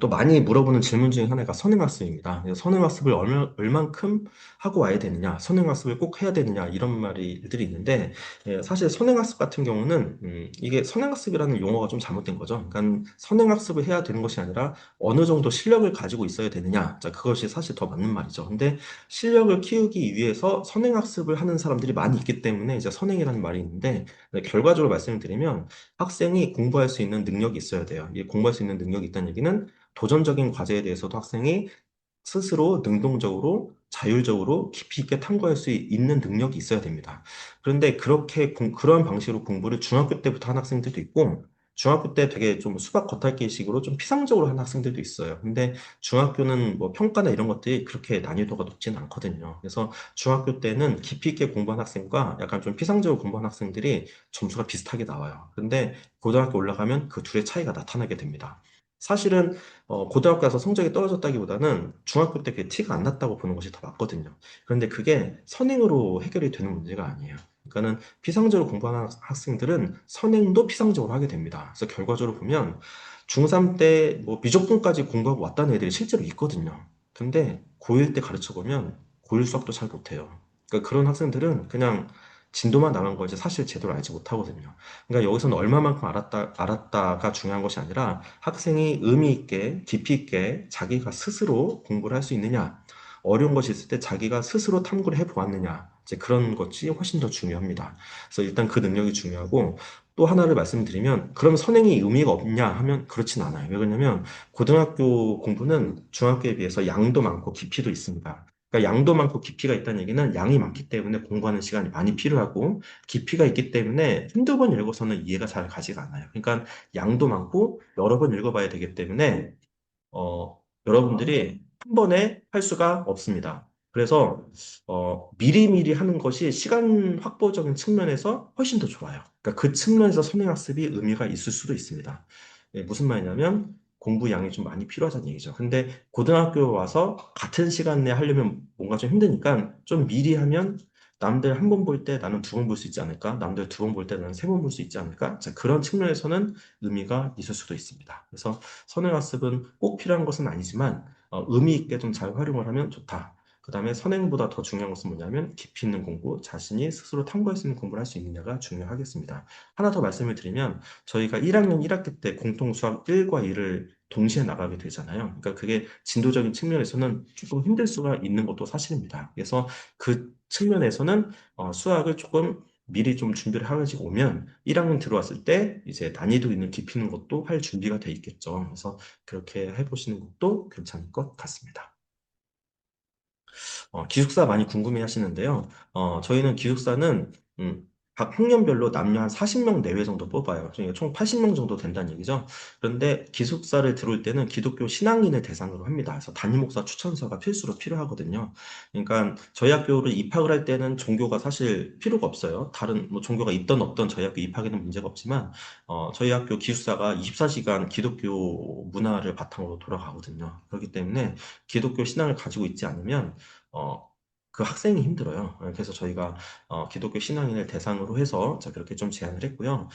Speaker 1: 또 많이 물어보는 질문 중에 하나가 선행학습입니다. 그래서 선행학습을 얼만큼 하고 와야 되느냐, 선행학습을 꼭 해야 되느냐, 이런 말들이 있는데, 사실 선행학습 같은 경우는, 이게 선행학습이라는 용어가 좀 잘못된 거죠. 그러니까 선행학습을 해야 되는 것이 아니라 어느 정도 실력을 가지고 있어야 되느냐, 자, 그것이 사실 더 맞는 말이죠. 근데 실력을 키우기 위해서 선행학습을 하는 사람들이 많이 있기 때문에 이제 선행이라는 말이 있는데, 결과적으로 말씀을 드리면 학생이 공부할 수 있는 능력이 있어야 돼요. 이 공부할 수 있는 능력이 있다는 얘기는 도전적인 과제에 대해서도 학생이 스스로 능동적으로 자율적으로 깊이 있게 탐구할 수 있는 능력이 있어야 됩니다. 그런데 그러한 방식으로 공부를 중학교 때부터 하는 학생들도 있고 중학교 때 되게 좀 수박 겉핥기식으로 좀 피상적으로 하는 학생들도 있어요. 근데 중학교는 뭐 평가나 이런 것들이 그렇게 난이도가 높지는 않거든요. 그래서 중학교 때는 깊이 있게 공부한 학생과 약간 좀 피상적으로 공부한 학생들이 점수가 비슷하게 나와요. 근데 고등학교 올라가면 그 둘의 차이가 나타나게 됩니다. 사실은 고등학교 가서 성적이 떨어졌다기보다는 중학교 때 그게 티가 안 났다고 보는 것이 더 맞거든요. 그런데 그게 선행으로 해결이 되는 문제가 아니에요. 그러니까는 피상적으로 공부하는 학생들은 선행도 피상적으로 하게 됩니다. 그래서 결과적으로 보면 중3 때 뭐 미적분까지 공부하고 왔다는 애들이 실제로 있거든요. 근데 고1 때 가르쳐 보면 고1 수학도 잘 못해요. 그러니까 그런 학생들은 그냥 진도만 나간 거지 사실 제대로 알지 못하거든요. 그러니까 여기서는 얼마만큼 알았다가 중요한 것이 아니라 학생이 의미 있게, 깊이 있게 자기가 스스로 공부를 할 수 있느냐. 어려운 것이 있을 때 자기가 스스로 탐구를 해보았느냐. 이제 그런 것이 훨씬 더 중요합니다. 그래서 일단 그 능력이 중요하고 또 하나를 말씀드리면 그럼 선행이 의미가 없냐 하면 그렇진 않아요. 왜 그러냐면 고등학교 공부는 중학교에 비해서 양도 많고 깊이도 있습니다. 그러니까 양도 많고 깊이가 있다는 얘기는 양이 많기 때문에 공부하는 시간이 많이 필요하고 깊이가 있기 때문에 한두 번 읽어서는 이해가 잘 가지가 않아요. 그러니까 양도 많고 여러 번 읽어봐야 되기 때문에 여러분들이 한 번에 할 수가 없습니다. 그래서 미리미리 하는 것이 시간 확보적인 측면에서 훨씬 더 좋아요. 그러니까 그 측면에서 선행학습이 의미가 있을 수도 있습니다. 예, 무슨 말이냐면 공부 양이 좀 많이 필요하다는 얘기죠. 근데 고등학교 와서 같은 시간 내에 하려면 뭔가 좀 힘드니까 좀 미리 하면 남들 한 번 볼 때 나는 두 번 볼 수 있지 않을까? 남들 두 번 볼 때 나는 세 번 볼 수 있지 않을까? 자, 그런 측면에서는 의미가 있을 수도 있습니다. 그래서 선행학습은 꼭 필요한 것은 아니지만 의미 있게 좀 잘 활용을 하면 좋다. 그 다음에 선행보다 더 중요한 것은 뭐냐면 깊이 있는 공부, 자신이 스스로 탐구할 수 있는 공부를 할 수 있느냐가 중요하겠습니다. 하나 더 말씀을 드리면 저희가 1학년 1학기 때 공통수학 1과 2를 동시에 나가게 되잖아요. 그러니까 그게 진도적인 측면에서는 조금 힘들 수가 있는 것도 사실입니다. 그래서 그 측면에서는 수학을 조금 미리 좀 준비를 해가지고 오면 1학년 들어왔을 때 이제 난이도 있는 깊이 있는 것도 할 준비가 돼 있겠죠. 그래서 그렇게 해보시는 것도 괜찮을 것 같습니다. 기숙사 많이 궁금해 하시는데요. 저희는 기숙사는 각 학년별로 남녀 한 40명 내외 정도 뽑아요. 그러니까 총 80명 정도 된다는 얘기죠. 그런데 기숙사를 들어올 때는 기독교 신앙인을 대상으로 합니다. 그래서 담임 목사 추천서가 필수로 필요하거든요. 그러니까 저희 학교를 입학을 할 때는 종교가 사실 필요가 없어요. 다른 뭐 종교가 있던 없던 저희 학교 입학에는 문제가 없지만 저희 학교 기숙사가 24시간 기독교 문화를 바탕으로 돌아가거든요. 그렇기 때문에 기독교 신앙을 가지고 있지 않으면 어, 그 학생이 힘들어요. 그래서 저희가 기독교 신앙인을 대상으로 해서 자, 그렇게 좀 제안을 했고요.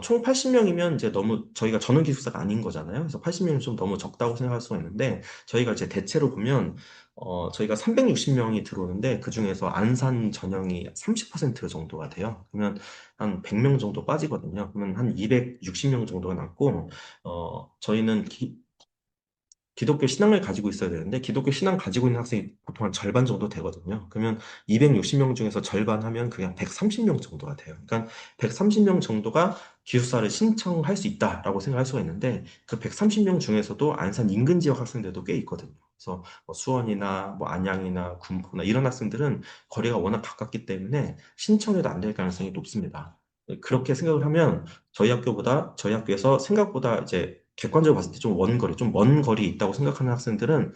Speaker 1: 총 80명이면 이제 너무 저희가 전원 기숙사가 아닌 거잖아요. 그래서 80명이 좀 너무 적다고 생각할 수가 있는데 저희가 이제 대체로 보면 저희가 360명이 들어오는데 그중에서 안산 전형이 30% 정도가 돼요. 그러면 한 100명 정도 빠지거든요. 그러면 한 260명 정도가 남고 저희는 기독교 신앙을 가지고 있어야 되는데 기독교 신앙 가지고 있는 학생이 보통 한 절반 정도 되거든요. 그러면 260명 중에서 절반 하면 그게 한 130명 정도가 돼요. 그러니까 130명 정도가 기숙사를 신청할 수 있다라고 생각할 수가 있는데 그 130명 중에서도 안산 인근 지역 학생들도 꽤 있거든요. 그래서 뭐 수원이나 뭐 안양이나 군포나 이런 학생들은 거리가 워낙 가깝기 때문에 신청해도 안 될 가능성이 높습니다. 그렇게 생각을 하면 저희 학교에서 생각보다 이제 객관적으로 봤을 때 좀 원거리, 좀 먼 거리에 있다고 생각하는 학생들은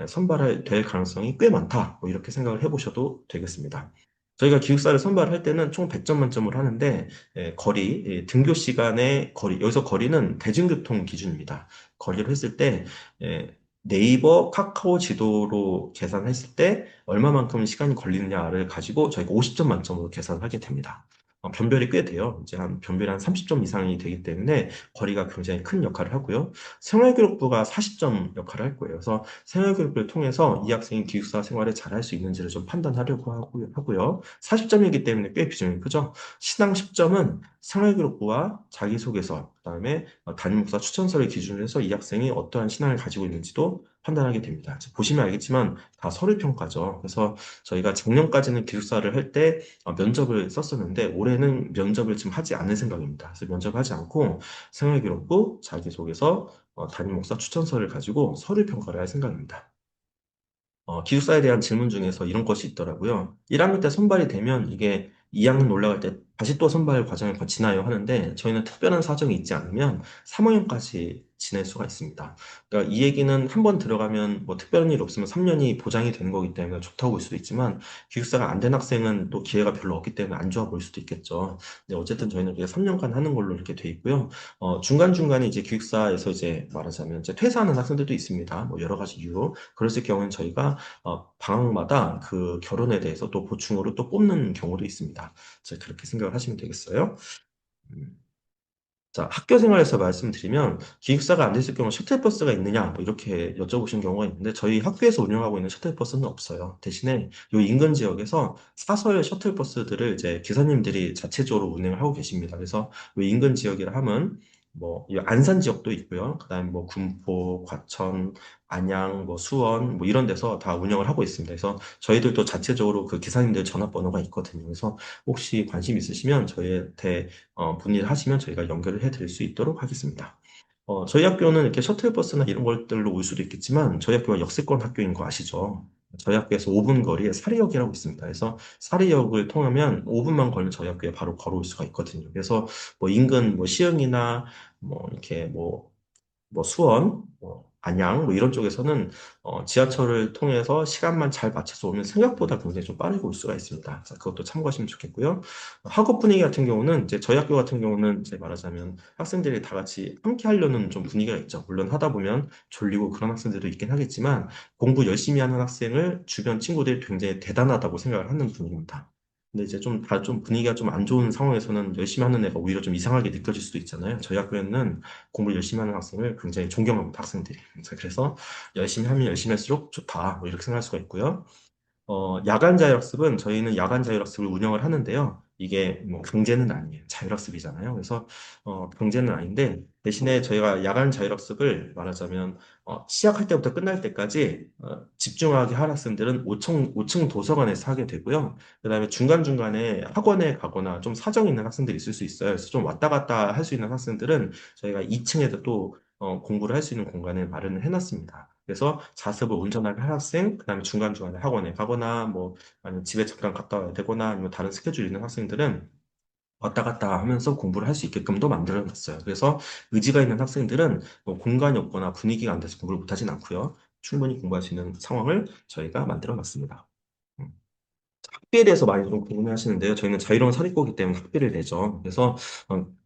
Speaker 1: 선발을 될 가능성이 꽤 많다. 뭐 이렇게 생각을 해보셔도 되겠습니다. 저희가 기숙사를 선발할 때는 총 100점 만점으로 하는데 거리, 등교 시간의 거리, 여기서 거리는 대중교통 기준입니다. 거리를 했을 때 네이버, 카카오 지도로 계산했을 때 얼마만큼 시간이 걸리느냐를 가지고 저희가 50점 만점으로 계산하게 됩니다. 변별이 꽤 돼요. 이제 한 변별이 한 30점 이상이 되기 때문에 거리가 굉장히 큰 역할을 하고요. 생활기록부가 40점 역할을 할 거예요. 그래서 생활기록부를 통해서 이 학생이 기숙사 생활을 잘 할 수 있는지를 좀 판단하려고 하고요. 40점이기 때문에 꽤 비중이 크죠. 신앙 10점은 생활기록부와 자기소개서, 그다음에 담임 목사 추천서를 기준으로 해서 이 학생이 어떠한 신앙을 가지고 있는지도 판단하게 됩니다. 보시면 알겠지만 다 서류 평가죠. 그래서 저희가 작년까지는 기숙사를 할 때 면접을 썼었는데 올해는 면접을 지금 하지 않을 생각입니다. 그래서 면접을 하지 않고 생활기록부, 자기소개서, 담임 목사 추천서를 가지고 서류 평가를 할 생각입니다. 기숙사에 대한 질문 중에서 이런 것이 있더라고요. 1학년 때 선발이 되면 이게 2학년 올라갈 때 다시 또 선발 과정을 거치나요? 하는데 저희는 특별한 사정이 있지 않으면 3학년까지 지낼 수가 있습니다. 그러니까 이 얘기는 한 번 들어가면 뭐 특별한 일 없으면 3년이 보장이 되는 거기 때문에 좋다고 볼 수도 있지만 기숙사가 안 된 학생은 또 기회가 별로 없기 때문에 안 좋아 보일 수도 있겠죠. 근데 어쨌든 저희는 그게 3년간 하는 걸로 이렇게 돼 있고요. 중간중간에 이제 기숙사에서 이제 말하자면 이제 퇴사하는 학생들도 있습니다. 뭐 여러 가지 이유로. 그랬을 경우는 저희가 방학마다 그 결혼에 대해서 또 보충으로 또 뽑는 경우도 있습니다. 그렇게 생각을 하시면 되겠어요. 음. 자, 학교 생활에서 말씀드리면 기숙사가 안 됐을 경우 셔틀버스가 있느냐 뭐 이렇게 여쭤보신 경우가 있는데 저희 학교에서 운영하고 있는 셔틀버스는 없어요. 대신에 이 인근 지역에서 사설 셔틀버스들을 이제 기사님들이 자체적으로 운행을 하고 계십니다. 그래서 이 인근 지역이라 하면 뭐, 이 안산 지역도 있고요. 그다음에 뭐, 군포, 과천, 안양, 뭐, 수원, 뭐, 이런 데서 다 운영을 하고 있습니다. 그래서 저희들도 자체적으로 그 기사님들 전화번호가 있거든요. 그래서 혹시 관심 있으시면 저희한테 문의를 하시면 저희가 연결을 해드릴 수 있도록 하겠습니다. 저희 학교는 이렇게 셔틀버스나 이런 것들로 올 수도 있겠지만 저희 학교가 역세권 학교인 거 아시죠? 저희 학교에서 5분 거리에 사리역이라고 있습니다. 그래서 사리역을 통하면 5분만 걸리면 저희 학교에 바로 걸어올 수가 있거든요. 그래서 뭐 인근 뭐 시흥이나 뭐 이렇게 뭐 수원, 뭐 안양, 뭐 이런 쪽에서는 지하철을 통해서 시간만 잘 맞춰서 오면 생각보다 굉장히 좀 빠르게 올 수가 있습니다. 자, 그것도 참고하시면 좋겠고요. 학업 분위기 같은 경우는 이제 저희 학교 같은 경우는 이제 말하자면 학생들이 다 같이 함께 하려는 좀 분위기가 있죠. 물론 하다 보면 졸리고 그런 학생들도 있긴 하겠지만 공부 열심히 하는 학생을 주변 친구들이 굉장히 대단하다고 생각을 하는 분위기입니다. 근데 이제 좀 분위기가 좀 안 좋은 상황에서는 열심히 하는 애가 오히려 좀 이상하게 느껴질 수도 있잖아요. 저희 학교에는 공부 열심히 하는 학생을 굉장히 존경합니다, 학생들이. 그래서 열심히 하면 열심히 할수록 좋다, 뭐 이렇게 생각할 수가 있고요. 야간 자율학습은 저희는 야간 자율학습을 운영을 하는데요. 이게 뭐 강제는 아니에요. 자율학습이잖아요. 그래서 강제는 아닌데 대신에 저희가 야간 자율학습을 말하자면 시작할 때부터 끝날 때까지 집중하게 할 학생들은 5층 도서관에서 하게 되고요. 그다음에 중간중간에 학원에 가거나 좀 사정이 있는 학생들이 있을 수 있어요. 그래서 좀 왔다 갔다 할 수 있는 학생들은 저희가 2층에도 또 공부를 할 수 있는 공간을 마련을 해놨습니다. 그래서 자습을 운전하게 할 학생, 그다음에 중간중간에 학원에 가거나 뭐 아니면 집에 잠깐 갔다 와야 되거나 아니면 다른 스케줄 있는 학생들은 왔다 갔다 하면서 공부를 할 수 있게끔도 만들어 놨어요. 그래서 의지가 있는 학생들은 뭐 공간이 없거나 분위기가 안 돼서 공부를 못하진 않고요. 충분히 공부할 수 있는 상황을 저희가 만들어 놨습니다. 음. 학비에 대해서 많이 좀 궁금해하시는데요. 저희는 자유로운 사립고이기 때문에 학비를 내죠. 그래서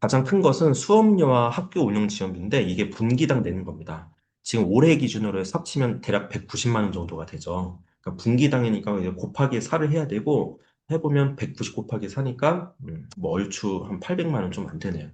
Speaker 1: 가장 큰 것은 수업료와 학교 운영 지원비인데 이게 분기당 내는 겁니다. 지금 올해 기준으로 해서 합치면 대략 190만 원 정도가 되죠. 그러니까 분기당이니까 이제 곱하기 4를 해야 되고 해보면 190 곱하기 4니까 뭐 얼추 한 800만 원 좀 안 되네요.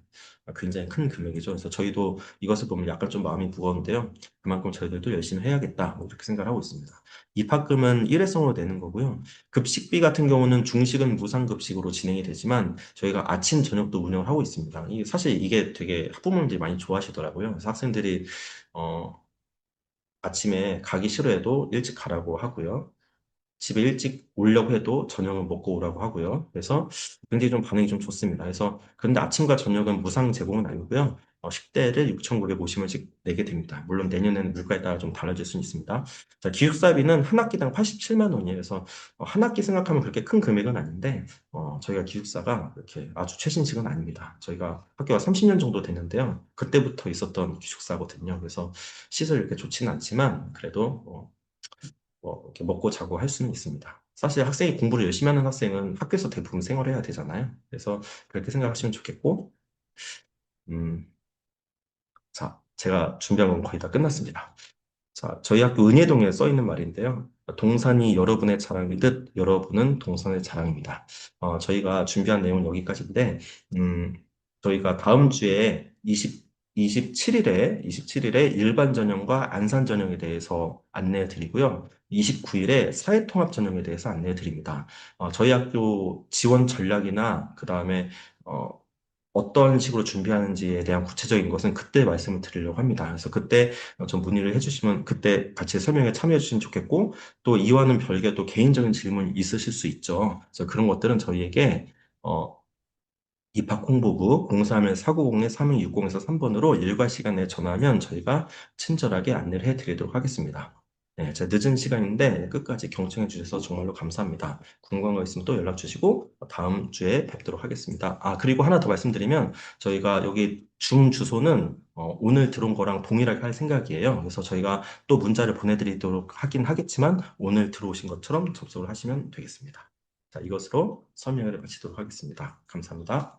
Speaker 1: 굉장히 큰 금액이죠. 그래서 저희도 이것을 보면 약간 좀 마음이 무거운데요. 그만큼 저희들도 열심히 해야겠다. 뭐 이렇게 생각을 하고 있습니다. 입학금은 일회성으로 내는 거고요. 급식비 같은 경우는 중식은 무상급식으로 진행이 되지만 저희가 아침, 저녁도 운영을 하고 있습니다. 사실 이게 되게 학부모님들이 많이 좋아하시더라고요. 그래서 학생들이 어, 아침에 가기 싫어해도 일찍 가라고 하고요. 집에 일찍 오려고 해도 저녁은 먹고 오라고 하고요. 그래서 굉장히 좀 반응이 좀 좋습니다. 그래서 그런데 아침과 저녁은 무상 제공은 아니고요. 식대를 6,950원씩 내게 됩니다. 물론 내년에는 물가에 따라 좀 달라질 수는 있습니다. 자, 기숙사비는 한 학기당 87만 원이에요. 그래서 한 학기 생각하면 그렇게 큰 금액은 아닌데 저희가 기숙사가 이렇게 아주 최신식은 아닙니다. 저희가 학교가 30년 정도 됐는데요. 그때부터 있었던 기숙사거든요. 그래서 시설이 이렇게 좋지는 않지만 그래도 이렇게 먹고 자고 할 수는 있습니다. 사실 학생이 공부를 열심히 하는 학생은 학교에서 대부분 생활해야 되잖아요. 그래서 그렇게 생각하시면 좋겠고, 음, 자, 제가 준비한 건 거의 다 끝났습니다. 자, 저희 학교 은혜동에 써 있는 말인데요. 동산이 여러분의 자랑이듯 여러분은 동산의 자랑입니다. 저희가 준비한 내용은 여기까지인데, 음, 저희가 다음 주에 27일에 일반 전형과 안산 전형에 대해서 안내해 드리고요. 29일에 사회통합 전형에 대해서 안내해 드립니다. 저희 학교 지원 전략이나 그 다음에 어떤 식으로 준비하는지에 대한 구체적인 것은 그때 말씀을 드리려고 합니다. 그래서 그때 좀 문의를 해주시면 그때 같이 설명에 참여해 주시면 좋겠고 또 이와는 별개 또 개인적인 질문이 있으실 수 있죠. 그래서 그런 것들은 저희에게 어, 입학홍보부 031-490-3160에서 3번으로 일과 시간에 전화하면 저희가 친절하게 안내를 해드리도록 하겠습니다. 네, 제가 늦은 시간인데 끝까지 경청해 주셔서 정말로 감사합니다. 궁금한 거 있으면 또 연락 주시고 다음 주에 뵙도록 하겠습니다. 그리고 하나 더 말씀드리면 저희가 여기 줌 주소는 오늘 들어온 거랑 동일하게 할 생각이에요. 그래서 저희가 또 문자를 보내드리도록 하긴 하겠지만 오늘 들어오신 것처럼 접속을 하시면 되겠습니다. 자, 이것으로 설명을 마치도록 하겠습니다. 감사합니다.